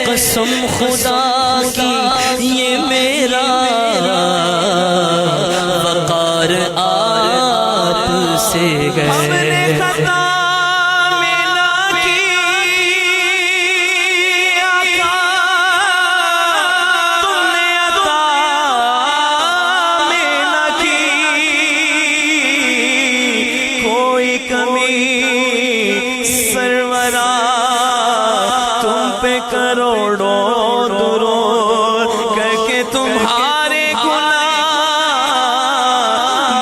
قسم خدا کی یہ میرا وقار آپ سے گئے، ہم نے خطا میں نہ کی عطا، تم نے عطا میں نہ کی، کوئی کمی سرورا تم پہ کروڑوں درود کر کے تمہارے گناہ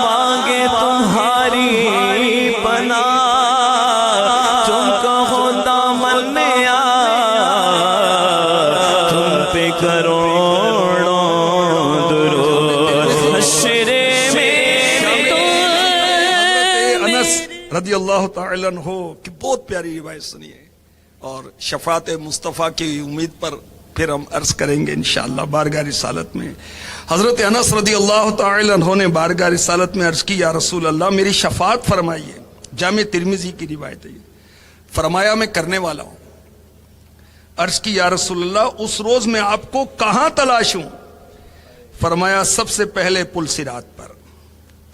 مانگے تمہاری پناہ، تم کہو دامن میں آ تم پہ کروڑوں درود، حشر میں انس رضی اللہ تعالیٰ عنہ کی بہت پیاری روایت سنیے، اور شفاعت مصطفیٰ کی امید پر پھر ہم عرض کریں گے انشاءاللہ بارگاہ رسالت میں۔ حضرت انس رضی اللہ تعالیٰ عنہ نے بارگاہ رسالت میں عرض کی، یا رسول اللہ میری شفاعت فرمائیے۔ جامع ترمذی کی روایت ہے، فرمایا میں کرنے والا ہوں۔ عرض کی یا رسول اللہ اس روز میں آپ کو کہاں تلاشوں؟ فرمایا سب سے پہلے پل صراط پر۔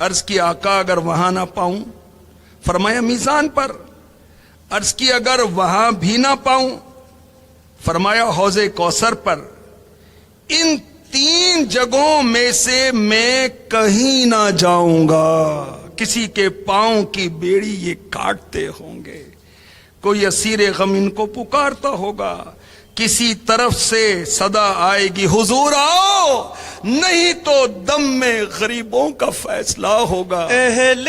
عرض کی آقا اگر وہاں نہ پاؤں؟ فرمایا میزان پر۔ عرض کی اگر وہاں بھی نہ پاؤں؟ فرمایا حوض کوثر پر۔ ان تین جگہوں میں سے میں کہیں نہ جاؤں گا، کسی کے پاؤں کی بیڑی یہ کاٹتے ہوں گے، کوئی اسیر غم ان کو پکارتا ہوگا، کسی طرف سے صدا آئے گی حضور آؤ، نہیں تو دم میں غریبوں کا فیصلہ ہوگا۔ اہل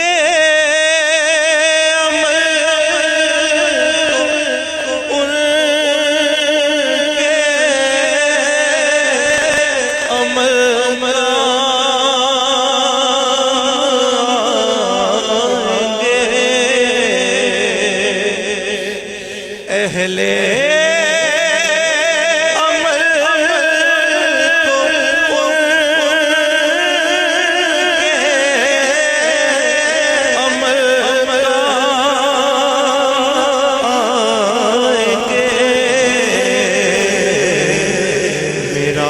اہلِ عمل کو عمل آئیں گے میرا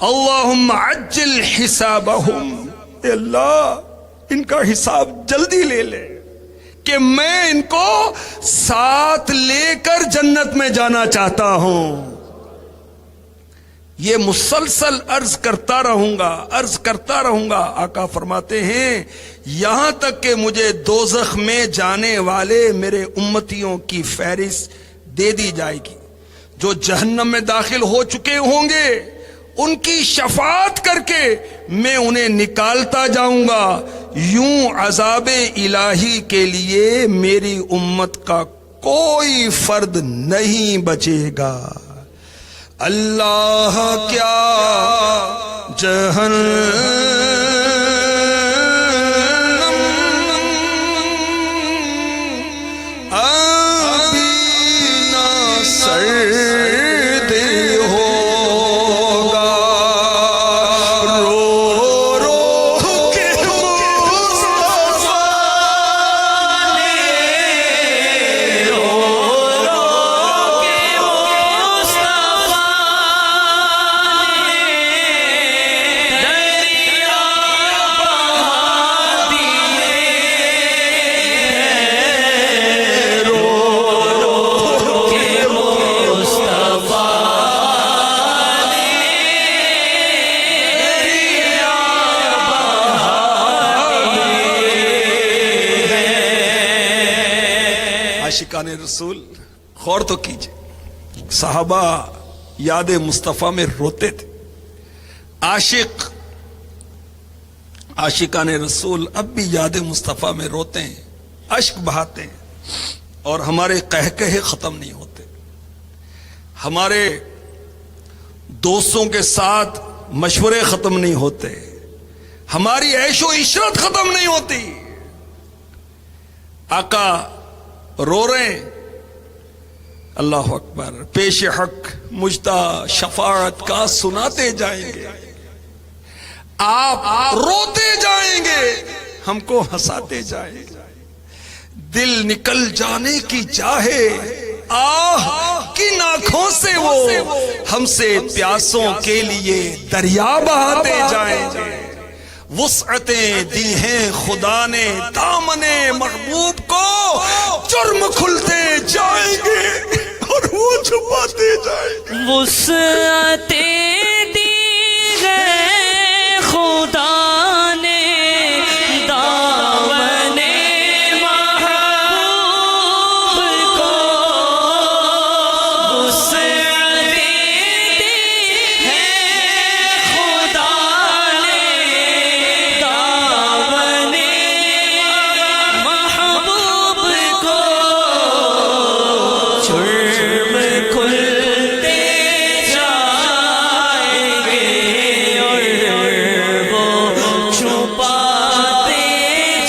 اللہم عجل حسابہم، اے اللہ ان کا حساب جلدی لے لے کہ میں ان کو ساتھ لے کر جنت میں جانا چاہتا ہوں۔ یہ مسلسل عرض کرتا رہوں گا۔ آقا فرماتے ہیں یہاں تک کہ مجھے دوزخ میں جانے والے میرے امتیوں کی فہرست دے دی جائے گی، جو جہنم میں داخل ہو چکے ہوں گے ان کی شفاعت کر کے میں انہیں نکالتا جاؤں گا، یوں عذاب الہی کے لیے میری امت کا کوئی فرد نہیں بچے گا۔ اللہ کیا جہنم ابھی نہ سرد ہوگا، رو رو کے مصطفیٰ عاشقان رسول غور تو کیجئے، صحابہ یاد مصطفیٰ میں روتے تھے۔ عاشقان رسول اب بھی یاد مصطفیٰ میں روتے ہیں، اشک بہاتے ہیں، اور ہمارے قہقہے ختم نہیں ہوتے، ہمارے دوستوں کے ساتھ مشورے ختم نہیں ہوتے، ہماری عیش و عشرت ختم نہیں ہوتی۔ آقا رو رہے ہیں، اللہ اکبر، پیش حق مجدہ شفاعت کا سناتے جائیں گے، آپ روتے جائیں گے، ہم کو ہنساتے جائیں گے، دل نکل جانے کی چاہے آہ کن آنکھوں سے وہ ہم سے پیاسوں کے لیے دریا بہاتے جائیں گے۔ وسعتیں دی ہیں خدا نے دامن محبوب کو، جرم کھلتے جائیں گے اور وہ چھپاتے جائیں گے۔ وسعتیں دی ہے خدا نے دامن محبوب کو، وسعتیں دی ہے خدا نے دامن محبوب کو، جرم کھلتے جائیں گے اور وہ چھپاتے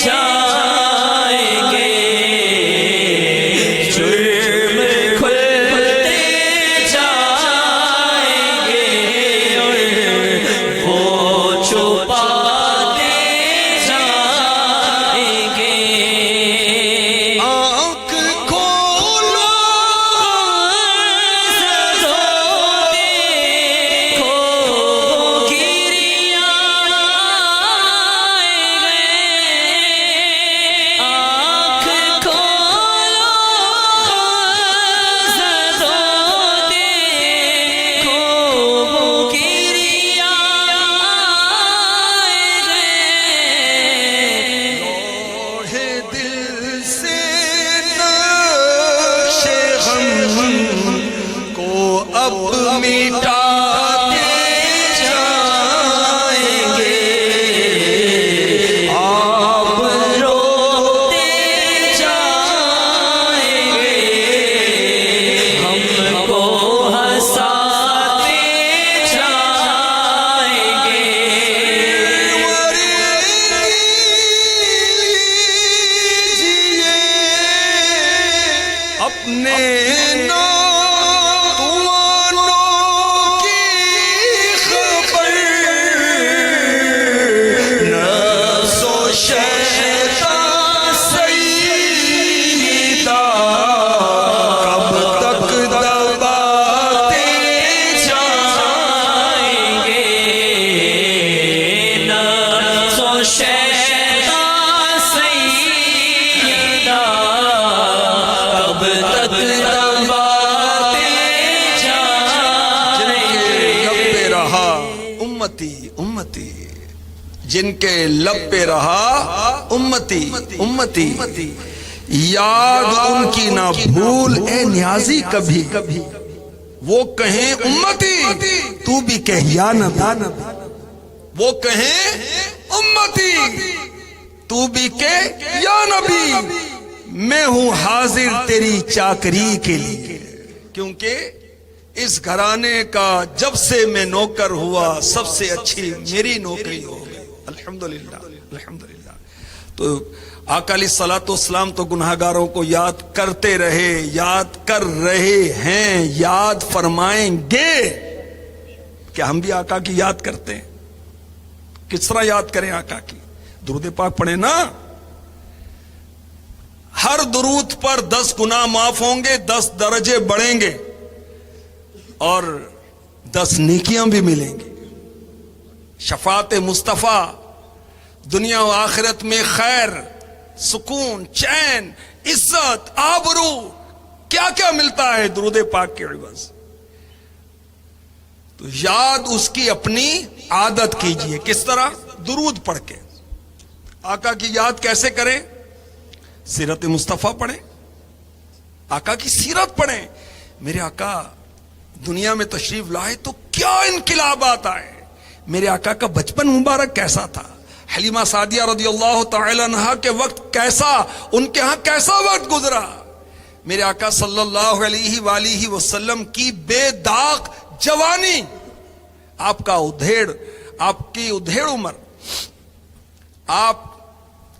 جائیں گے، جرم کھلتے جائیں گے اور وہ چھپاتے جائیں گے۔ آنکھ کھولو ہے دل سے نقش غم کو اب مٹاتے جائیں گے، آپ روتے جائیں گے، ہم کو ہنساتے جائیں گے۔ اپنے ناتوانوں کی خبر نفس و شیطان سیدہ کب تک دباتے جائیں گے، جن کے لب پہ رہا امتی امتی، یاد ان کی نہ بھول اے نیازی کبھی، وہ کہیں امتی تو بھی کہہ یا نبی، وہ کہیں امتی تو بھی کہہ یا نبی، میں ہوں حاضر تیری چاکری کے لیے، کیونکہ اس گھرانے کا جب سے میں نوکر ہوا سب سے اچھی میری نوکری ہو گئی، الحمدللہ الحمدللہ۔ تو آقا علیہ الصلوۃ والسلام تو گناہگاروں کو یاد کرتے رہے، یاد کر رہے ہیں، یاد فرمائیں گے۔ کہ ہم بھی آقا کی یاد کرتے ہیں؟ کس طرح یاد کریں آقا کی؟ درود پاک پڑھیں نا۔ ہر درود پر 10 گناہ معاف ہوں گے، 10 درجے بڑھیں گے اور 10 نیکیاں بھی ملیں گی۔ شفاعت مصطفیٰ، دنیا و آخرت میں خیر، سکون، چین، عزت، آبرو، کیا کیا ملتا ہے درود پاک کے عوض۔ تو یاد اس کی اپنی عادت کیجئے۔ کس طرح؟ درود پڑھ کے۔ آقا کی یاد کیسے کریں؟ سیرت مصطفیٰ پڑھیں، آقا کی سیرت پڑھیں۔ میرے آقا دنیا میں تشریف لائے تو کیا انقلابات آئے، میرے آقا کا بچپن مبارک کیسا تھا، حلیمہ سعدیہ رضی اللہ تعالی عنہا کے وقت کیسا، ان کے ہاں کیسا وقت گزرا، میرے آقا صلی اللہ علیہ وآلہ وسلم کی بے داغ جوانی، آپ کا آپ کی ادھیڑ عمر، آپ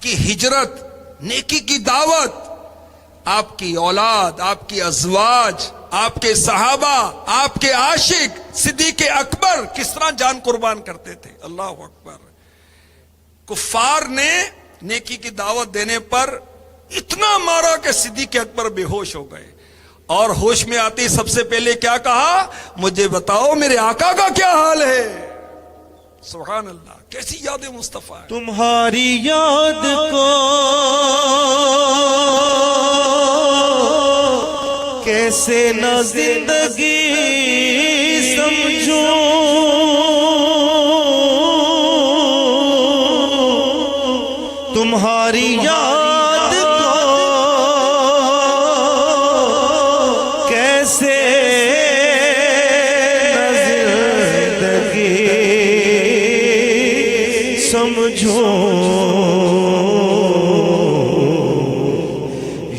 کی ہجرت، نیکی کی دعوت، آپ کی اولاد، آپ کی ازواج، آپ کے صحابہ، آپ کے عاشق صدیق اکبر کس طرح جان قربان کرتے تھے۔ اللہ اکبر۔ کفار نے نیکی کی دعوت دینے پر اتنا مارا کہ صدیق اکبر بے ہوش ہو گئے، اور ہوش میں آتے سب سے پہلے کیا کہا؟ مجھے بتاؤ میرے آقا کا کیا حال ہے۔ سبحان اللہ، کیسی یاد مصطفیٰ ہے۔ تمہاری یاد کو کیسے نہ زندگی سمجھوں، تمہاری یاد کو کیسے نہ زندگی سمجھوں،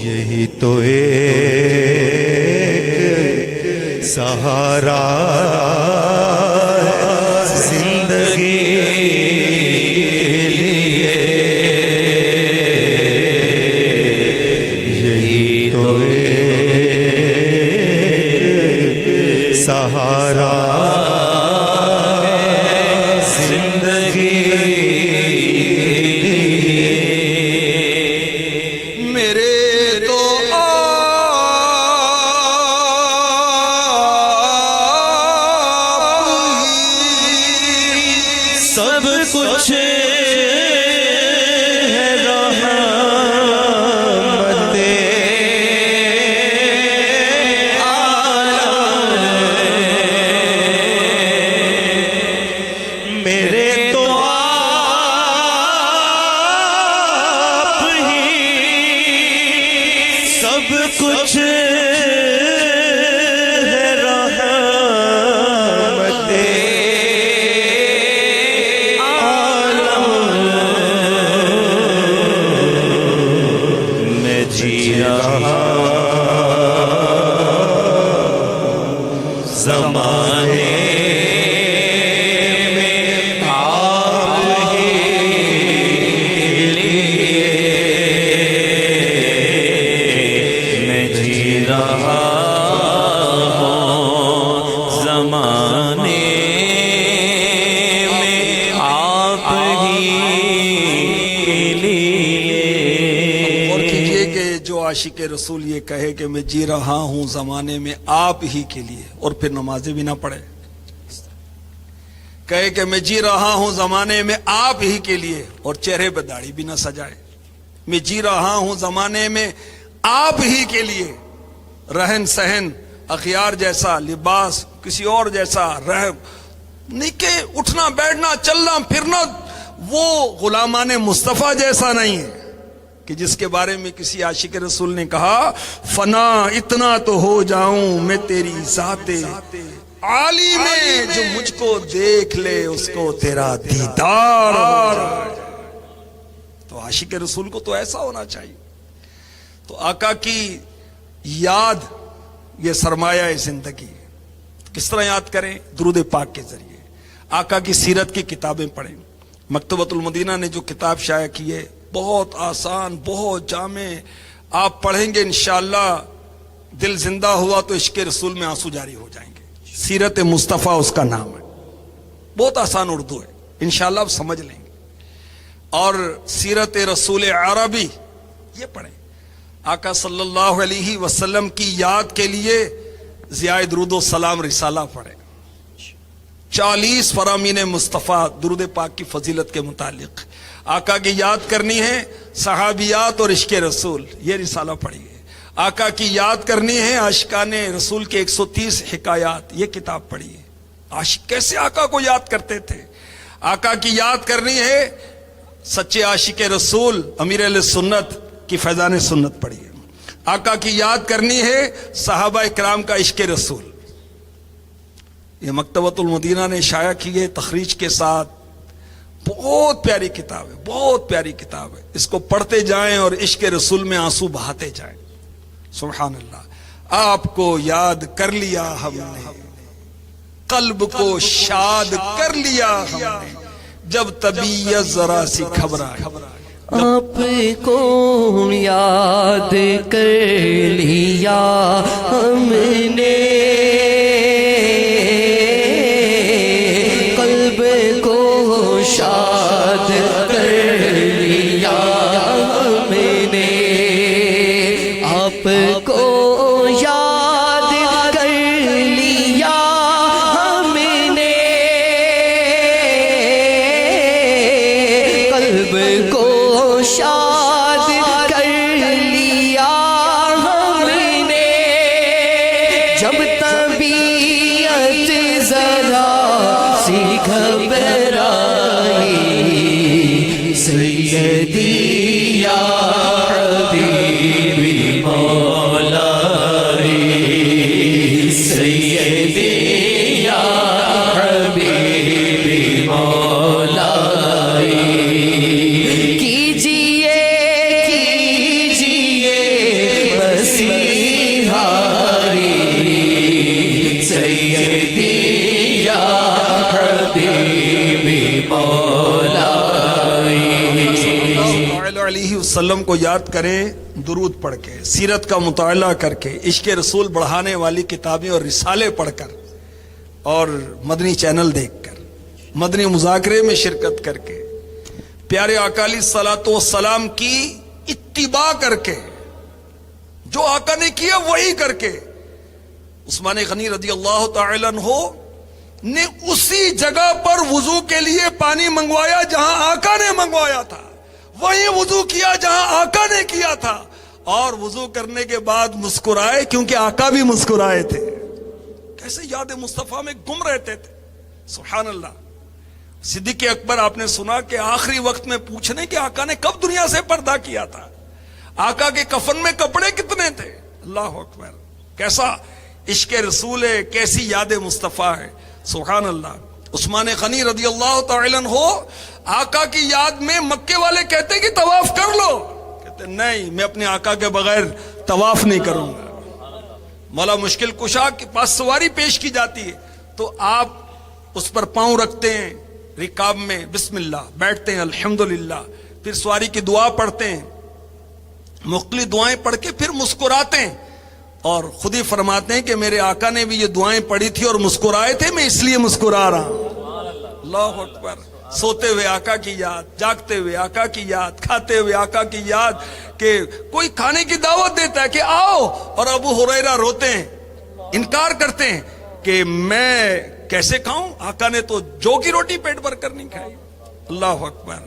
یہی تو ایک سہارا زندگی کے لیے، یہی تو ایک سہارا زندگی سب کچھ ہے رحمت عالم، میرے تو آپ ہی سب کچھ ہے رحمت زمانے میں آپ ہی لیے میں جی رہا ہوں، زمانے میں آپ ہی لیے۔ اور کیجئے کہ جو عاشق رسول یہ کہے کہ میں جی رہا ہوں زمانے میں آپ ہی کے لیے، اور پھر نمازیں بھی نہ پڑھے، کہے کہ میں جی رہا ہوں زمانے میں آپ ہی کے لیے، اور چہرے پہ داڑھی بھی نہ سجائے، میں جی رہا ہوں زمانے میں آپ ہی کے لیے، رہن سہن اخیار جیسا، لباس کسی اور جیسا، نہیں کہ اٹھنا بیٹھنا چلنا پھرنا وہ غلامان مصطفیٰ جیسا نہیں ہے کہ جس کے بارے میں کسی عاشق رسول نے کہا فنا اتنا تو ہو جاؤں میں تیری ذات عالی میں، جو مجھ کو دیکھ لے اس کو تیرا دیدار ہو جائے۔ تو عاشق رسول کو تو ایسا ہونا چاہیے۔ تو آقا کی یاد یہ سرمایہ ہے زندگی ہے۔ کس طرح یاد کریں؟ درود پاک کے ذریعے، آقا کی سیرت کی کتابیں پڑھیں۔ مکتبۃ المدینہ نے جو کتاب شائع کی ہے بہت آسان، بہت جامع، آپ پڑھیں گے انشاءاللہ دل زندہ ہوا تو عشق رسول میں آنسو جاری ہو جائیں گے۔ سیرت مصطفیٰ اس کا نام ہے، بہت آسان اردو ہے، انشاءاللہ آپ سمجھ لیں گے۔ اور سیرت رسول عربی یہ پڑھیں۔ آقا صلی اللہ علیہ وسلم کی یاد کے لیے ضیاء درود و سلام رسالہ پڑھیں۔ 40 فرامین مصطفیٰ درود پاک کی فضیلت کے متعلق آقا کی یاد کرنی ہے، صحابیات اور عشق رسول یہ رسالہ پڑھیے۔ آقا کی یاد کرنی ہے، عاشقان رسول کے 130 حکایات یہ کتاب پڑھیے۔ عاشق کیسے آقا کو یاد کرتے تھے، آقا کی یاد کرنی ہے، سچے عاشق رسول امیر اہل سنت کی فیضان سنت پڑھیے۔ آقا کی یاد کرنی ہے، صحابہ اکرام کا عشق رسول، یہ مکتبۃ المدینہ نے شائع کی ہے تخریج کے ساتھ، بہت پیاری کتاب ہے، بہت پیاری کتاب ہے۔ اس کو پڑھتے جائیں اور عشق رسول میں آنسو بہاتے جائیں۔ سبحان اللہ۔ آپ کو یاد کر لیا ہم نے، قلب کو شاد کر لیا ہم نے، جب طبیعت ذرا سی گھبرائے۔ آپ کو یاد کر لیا ہم نے، قلب کو شاد کر لیا ہم نے، آپ کو یاد کر لیا ہم نے، قلب کو شاد کر لیا ہم نے، جب طبیعت ذرا سی گھبرائی، سیدی یا حبیبی مولائی، سیدی یا حبیبی مولائی، کیجئے کیجئے مسیحاری، سیدی یا حبیبی مولائی۔ صلی اللہ علیہ وسلم کو یاد کریں درود پڑھ کے، سیرت کا مطالعہ کر کے، عشق رسول بڑھانے والی کتابیں اور رسالے پڑھ کر، اور مدنی چینل دیکھ کر، مدنی مذاکرے میں شرکت کر کے، پیارے آقا علیہ الصلوۃ والسلام کی اتباع کر کے، جو آقا نے کیا وہی کر کے۔ عثمان غنی رضی اللہ تعالی عنہ نے اسی جگہ پر وضو کے لیے پانی منگوایا جہاں آقا نے منگوایا تھا، وہی وضو کیا جہاں آقا نے کیا تھا، اور وضو کرنے کے بعد مسکرائے کیونکہ آقا بھی مسکرائے تھے۔ کیسے یاد مصطفیٰ میں گم رہتے تھے، سبحان اللہ۔ صدیق اکبر آپ نے سنا کہ آخری وقت میں پوچھنے کہ آقا نے کب دنیا سے پردہ کیا تھا، آقا کے کفن میں کپڑے کتنے تھے۔ اللہ اکبر، کیسا عشق رسول ہے، کیسی یاد مصطفیٰ ہے، سبحان اللہ۔ عثمان غنی رضی اللہ تعالی عنہ آقا کی یاد میں مکے والے کہتے کہ طواف کر لو، کہتے نہیں میں اپنے آقا کے بغیر طواف نہیں کروں گا۔ مولا مشکل کشا کے پاس سواری پیش کی جاتی ہے تو آپ اس پر پاؤں رکھتے ہیں رکاب میں، بسم اللہ، بیٹھتے ہیں الحمدللہ، پھر سواری کی دعا پڑھتے ہیں، مختلف دعائیں پڑھ کے پھر مسکراتے ہیں، اور خود ہی فرماتے ہیں کہ میرے آقا نے بھی یہ دعائیں پڑھی تھی اور مسکرائے تھے، میں اس لیے مسکرا رہا ہوں۔ اللہ اکبر۔ سوتے ہوئے آقا کی یاد، جاگتے ہوئے آقا کی یاد، کھاتے ہوئے آقا کی یاد، کہ کوئی کھانے کی دعوت دیتا ہے کہ آؤ، اور ابو ہریرہ روتے ہیں، انکار کرتے ہیں کہ میں کیسے کھاؤں، آقا نے تو جو کی روٹی پیٹ بھر کر نہیں کھائی۔ اللہ اکبر۔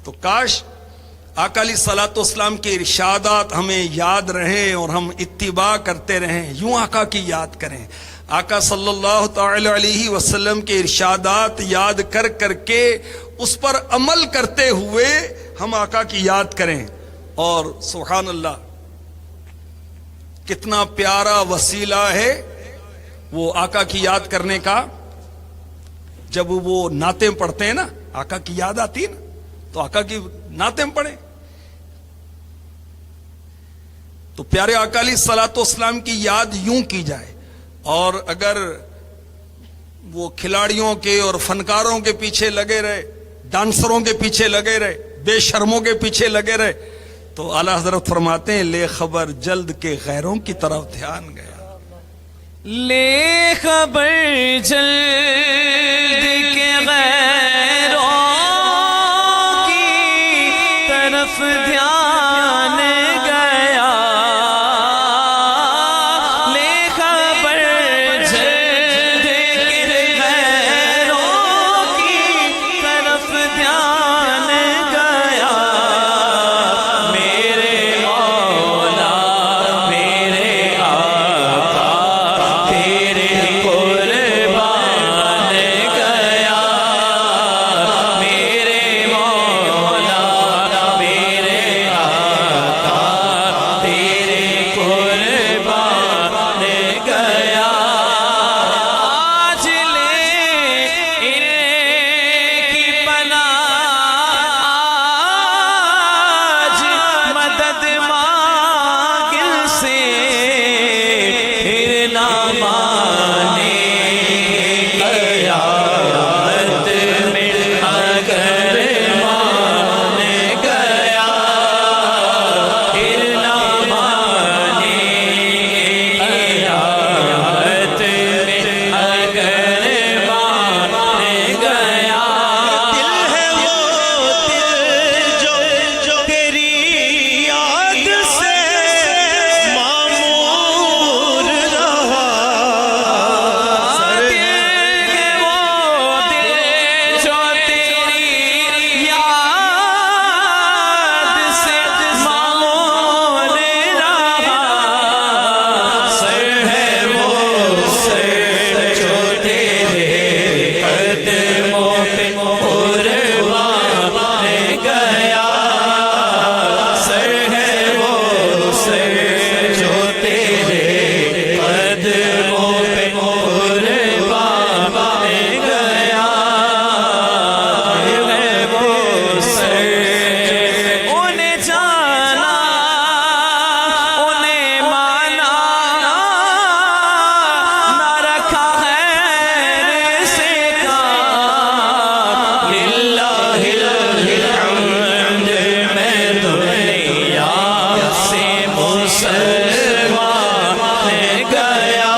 تو کاش آقا علیہ الصلوۃ والسلام کے ارشادات ہمیں یاد رہیں اور ہم اتباع کرتے رہیں، یوں آقا کی یاد کریں۔ آقا صلی اللہ تعالی علیہ وسلم کے ارشادات یاد کر کر کے اس پر عمل کرتے ہوئے ہم آقا کی یاد کریں. اور سبحان اللہ کتنا پیارا وسیلہ ہے وہ آقا کی یاد کرنے کا. جب وہ نعتیں پڑھتے ہیں نا، آقا کی یاد آتی ہے نا، تو آقا کی نعتیں پڑھیں. تو پیارے آقا علیہ الصلوۃ والسلام کی یاد یوں کی جائے. اور اگر وہ کھلاڑیوں کے اور فنکاروں کے پیچھے لگے رہے، ڈانسروں کے پیچھے لگے رہے، بے شرموں کے پیچھے لگے رہے، تو اعلیٰ حضرت فرماتے ہیں لے خبر جلد کے غیروں کی طرف دھیان گیا. لے خبر جلد کے غیروں کی طرف دھیان گیا. لے خبر جلد کے غیروں کی طرف دھیان گیا. میرے مولا میرے آقا تیرے قربان گیا. میرے مولا میرے آقا تیرے قربان گیا. آج لے ان کی پناہ، آج مدد مانگ ان سے، پھر نہ مانے قیامت میں اگر مان گیا. پھر نہ مانے قیامت میں اگر مان گیا. دل ہے وہ دل جو تیری یاد سے معمور رہا. دل ہے وہ دل جو تیری یاد سے معمور رہا. سر ہے وہ سر جو تیرے قدموں پہ قربان گیا. سر ہے وہ سر جو تیرے قدموں پہ قربان گیا. ہے وہ سر انہیں جانا انہیں مانا نہ رکھا خیر سے کام. للہ الحمد میں دنیا سے مسلمان گیا.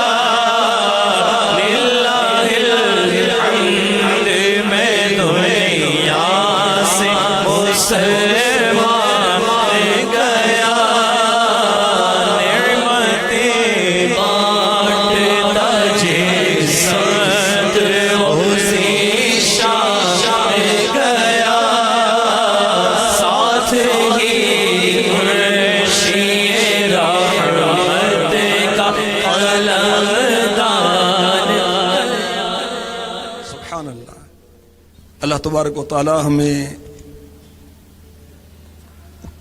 للہ الحمد میں دنیا سے مسلمان گیا. نعمتیں بانٹتا جس سمت اسی شان گیا. ساتھ ہی منشی رحمت کا قلمدان. سبحان اللہ. اللہ تبارک و تعالی ہمیں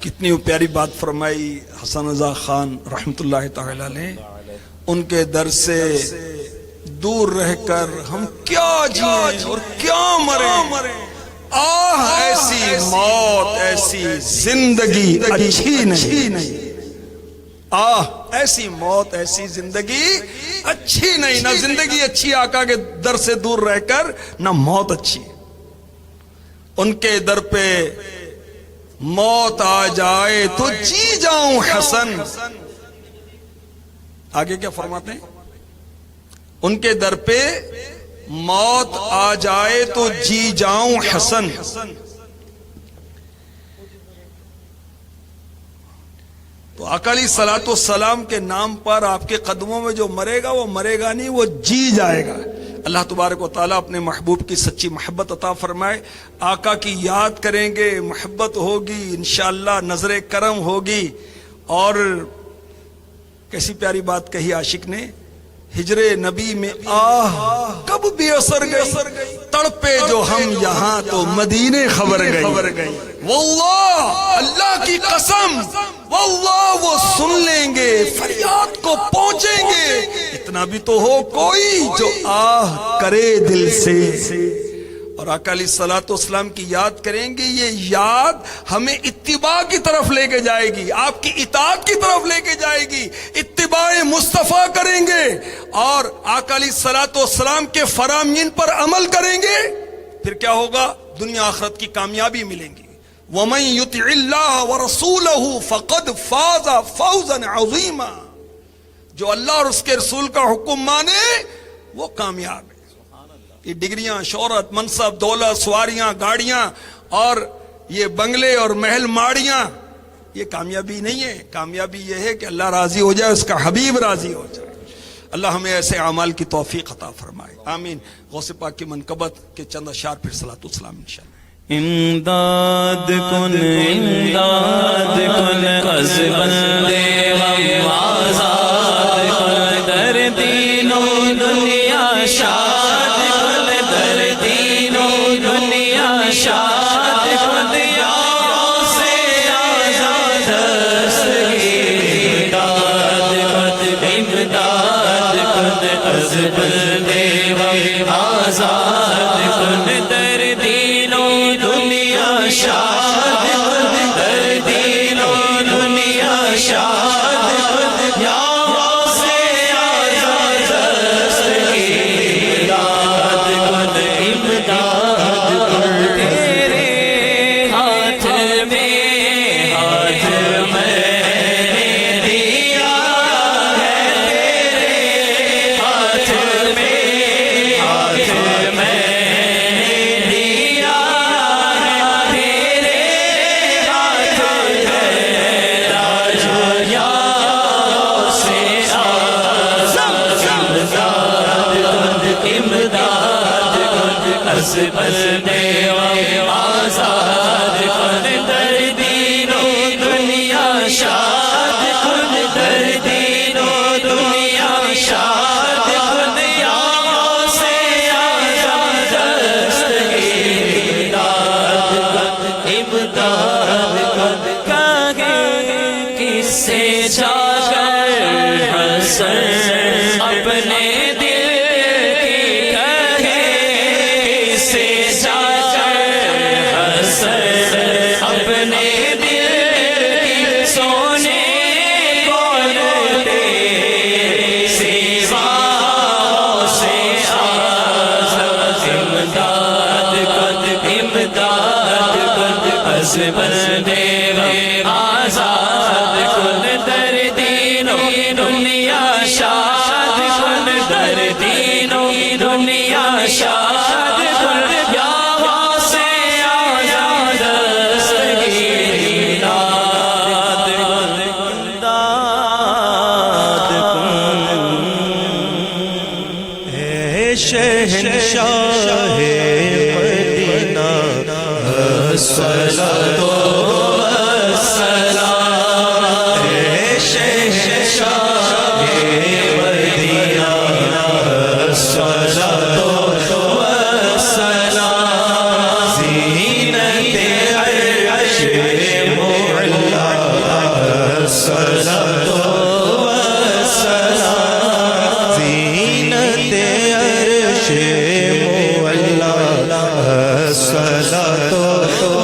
کتنی پیاری بات فرمائی. حسن رضا خان رحمت اللہ تعالی علیہ، ان کے در سے دور رہ کر ہم کیا جئیں اور کیا مریں. آہ ایسی موت ایسی زندگی اچھی نہیں. آہ ایسی موت ایسی زندگی اچھی نہیں. نہ زندگی اچھی آقا کے در سے دور رہ کر، نہ موت اچھی. ان کے در پہ موت آ جائے تو جی جاؤں حسن. آگے کیا فرماتے ہیں؟ ان کے در پہ موت آ جائے تو جی جاؤں حسن. تو آقا علیہ الصلوۃ والسلام کے نام پر آپ کے قدموں میں جو مرے گا وہ مرے گا نہیں، وہ جی جائے گا. اللہ تبارک و تعالیٰ اپنے محبوب کی سچی محبت عطا فرمائے. آقا کی یاد کریں گے، محبت ہوگی انشاءاللہ، نظر کرم ہوگی. اور کیسی پیاری بات کہی عاشق نے، ہجرے نبی میں آہ کب بھی اثر گئی، تڑپے جو ہم یہاں تو مدینے خبر گئی۔ واللہ اللہ کی قسم، واللہ وہ سن لیں گے، فریاد کو پہنچیں گے، اتنا بھی تو ہو کوئی جو آہ کرے دل سے۔ اور آقا علیہ الصلوۃ والسلام کی یاد کریں گے، یہ یاد ہمیں اتباع کی طرف لے کے جائے گی، آپ کی اطاعت کی طرف لے کے جائے گی، اتباع مصطفیٰ کریں گے اور آقا علیہ الصلوۃ والسلام کے فرامین پر عمل کریں گے، پھر کیا ہوگا؟ دنیا آخرت کی کامیابی ملیں گی۔ وَمَن يُطِعِ اللَّهَ وَرَسُولَهُ فَقَدْ فَازَ فَوْزًا عَظِيمًا، جو اللہ اور اس کے رسول کا حکم مانے وہ کامیاب ہے۔ یہ ڈگریاں، شہرت، منصب، دولت، سواریاں، گاڑیاں اور یہ بنگلے اور محل ماڑیاں، یہ کامیابی نہیں ہے۔ کامیابی یہ ہے کہ اللہ راضی ہو جائے، اس کا حبیب راضی ہو جائے۔ اللہ ہمیں ایسے اعمال کی توفیق عطا فرمائے، آمین۔ غوث پاک کی منقبت کے چند اشعار پھر صلاۃ والسلام انشاءاللہ۔ امداد کن امداد کن از بندے غم آزاد کن، در دین و دنیا شاد کن، در دین و دنیا شاد کن، یاروں سے آزاد دستگیر امداد کن، امداد کن از بندے غم آزاد کن، در دین و دنیا شاد کن، در دین و دنیا شاد کن، یاروں سے آزاد دستگیر امداد کن، امداد کن، تیرے ہاتھ میں ہاتھ میں نے دیا ہے، تیرے ہاتھ میں ہاتھ میں نے دیا ہے، تیرے ہاتھ ہے راج یاروں سے آزاد، امداد کن از بندے غم آزاد کن، در دین و دنیا شاد کن، در دین و دنیا شاد کن، یاروں سے آزاد دستگیر امداد کن، امداد کن، کہے کس سے جا کر حسن اپنے دل کی، کہے کس سے جا کر حسن اپنے دل کی، سونے کون تیرے سوا سے آزاد، امداد کن، امداد کن از بندے غم آزاد کن، در دین و دنیا شاد کن، در دین و دنیا شاد کن، یاروں سے آزاد دستگیر امداد کن، امداد کن، اے شہنشاہ مدینہ الصلاۃ والسلام، اے شہنشاہ مدینہ الصلاۃ والسلام، زینت عرش معلا الصلاۃ والسلام، زینت عرش معلا الصلاۃ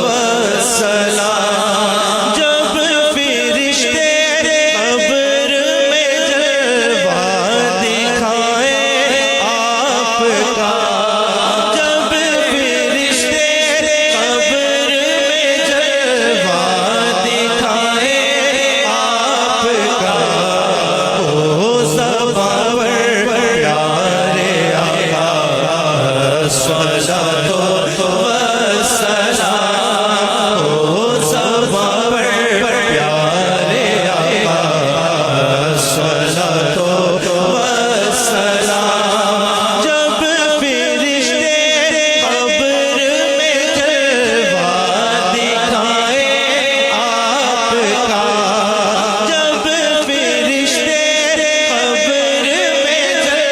والسلام، جب فرشتے قبر میں جلوہ دکھائے آپ کا، جب فرشتے قبر میں جلوہ دکھائے آپ کا، وہ زباور پیارے آقا الصلاۃ والسلام، وہ زباور پیارے آقا الصلاۃ والسلام، جب فرشتے قبر میں جلوہ دکھائے آپ کا، جب فرشتے قبر میں جلوہ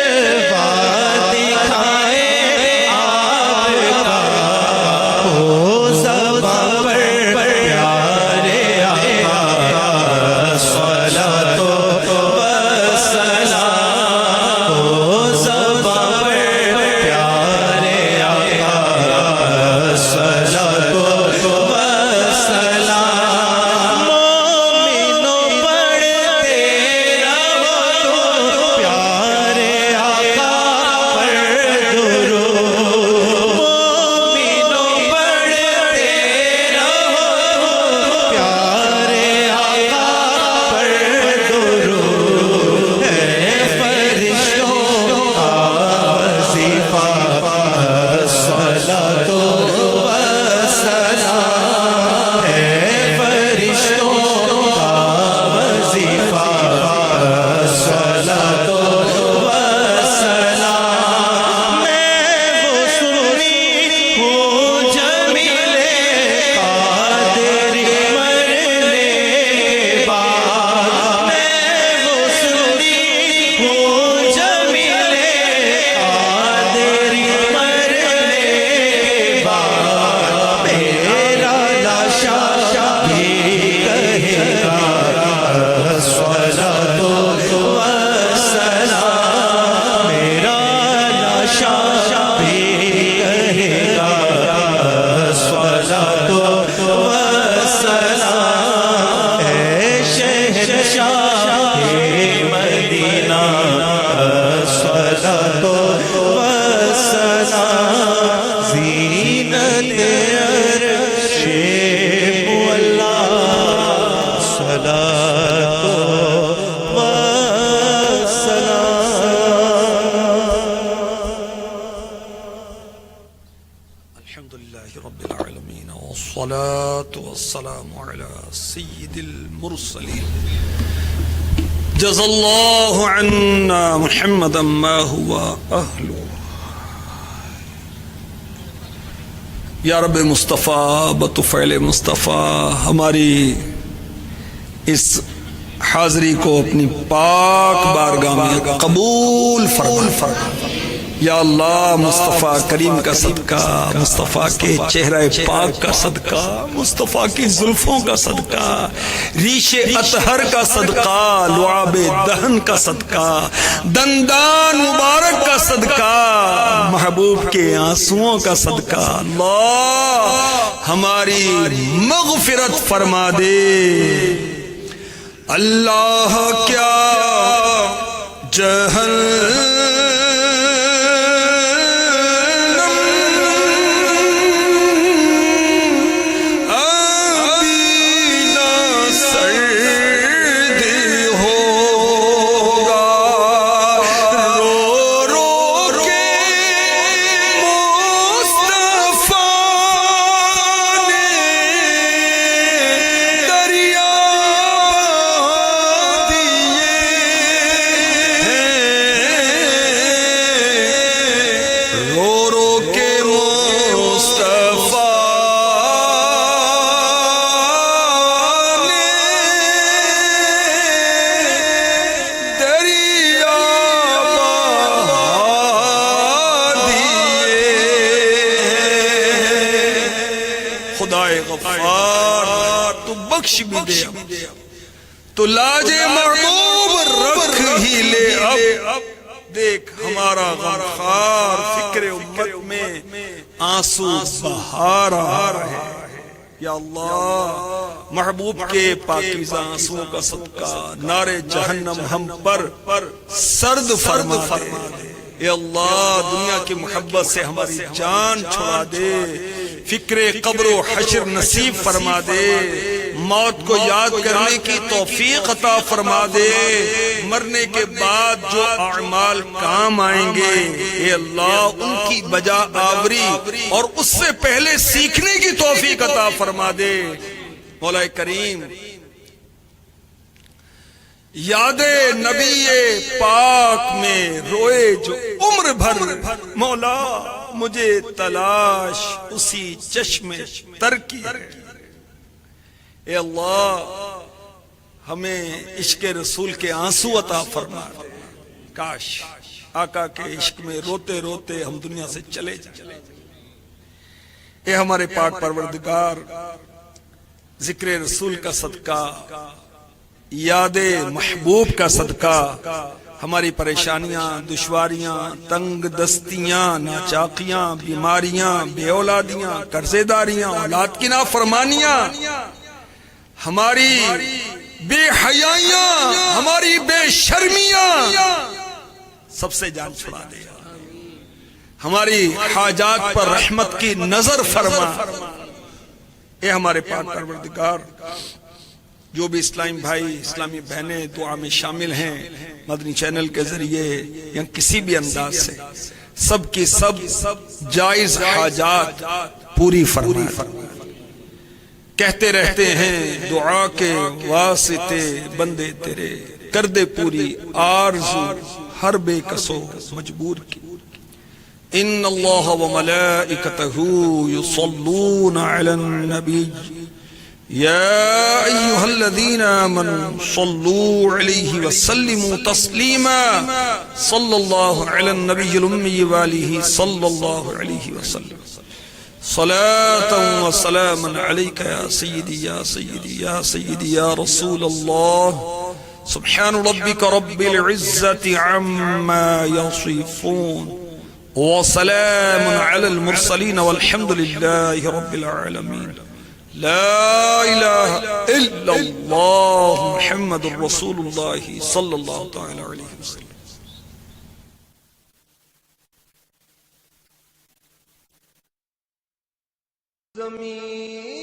والسلام على سید المرسلین جزا اللہ عنا محمدا ما هو اہلہ. یا رب مصطفیٰ بطفیل مصطفیٰ ہماری اس حاضری کو اپنی پاک بارگاہ میں قبول فرما. یا اللہ مصطفیٰ کریم کا صدقہ، مصطفیٰ کے چہرہ پاک کا صدقہ، مصطفیٰ کی زلفوں کا صدقہ، ریش اطہر کا صدقہ، لعاب دہن کا صدقہ، دندان مبارک کا صدقہ، محبوب کے آنسوؤں کا صدقہ، اللہ ہماری مغفرت فرما دے. اللہ کیا جہنم تو بخش بھی دے، تو لاج محبوب رکھ ہی لے. اب دیکھ ہمارا غمخوار فکر امت میں آنسو بہا رہا ہے. یا اللہ محبوب کے پاکیزہ آنسوؤں کا صدقہ نارے جہنم ہم پر سرد فرما دے. اے اللہ دنیا کی محبت سے ہماری جان چھڑا دے، فکر قبر و حشر نصیب فرما دے، موت کو یاد کرنے کی توفیق عطا فرما دے، مرنے کے بعد جو اعمال کام آئیں گے اے اللہ ان کی بجا آوری اور اس سے پہلے سیکھنے کی توفیق عطا فرما دے. مولا کریم یاد نبی پاک میں روئے جو عمر بھر، مولا مجھے تلاش اسی چشم تر کی ہے. اے اللہ ہمیں عشق رسول کے آنسو عطا فرما دے. کاش آقا کے عشق میں روتے روتے ہم دنیا سے چلے جائیں. اے ہمارے پاک پروردگار ذکر رسول کا صدقہ، یاد محبوب کا صدقہ ہماری پریشانیاں، دشواریاں، تنگ دستیاں، ناچاقیاں، بیماریاں، بے اولادیاں، قرضے داریاں، اولاد کی نافرمانیاں، ہماری بے حیائیاں، ہماری بے شرمیاں سب سے جان چھڑا دے. ہماری حاجات پر رحمت کی نظر فرما. اے ہمارے پاک پروردگار جو بھی اسلامی بھائی، اسلامی بہنیں دعا میں شامل ہیں مدنی چینل کے ذریعے یا کسی بھی انداز سے، سب کی سب جائز حاجات پوری فرما. کہتے رہتے ہیں دعا کے واسطے بندے تیرے، کر دے پوری آرزو ہر بے کسو مجبور کی. ان اللہ و ملائکتہ یصلون علی النبی یا ایہا الذین آمنوا صلوا علیہ وسلموا تسلیما صلی اللہ علی النبی الامی والہ صلی اللہ علیہ وسلم. صلاة و سلاما علیک یا سیدی یا سیدی یا سیدی یا رسول اللہ. سبحان ربک رب العزت عما یصفون وسلام علی المرسلین والحمد للہ رب العالمین. لا الہ الا اللہ محمد رسول اللہ صلی اللہ تعالی علیہ وسلم. زمین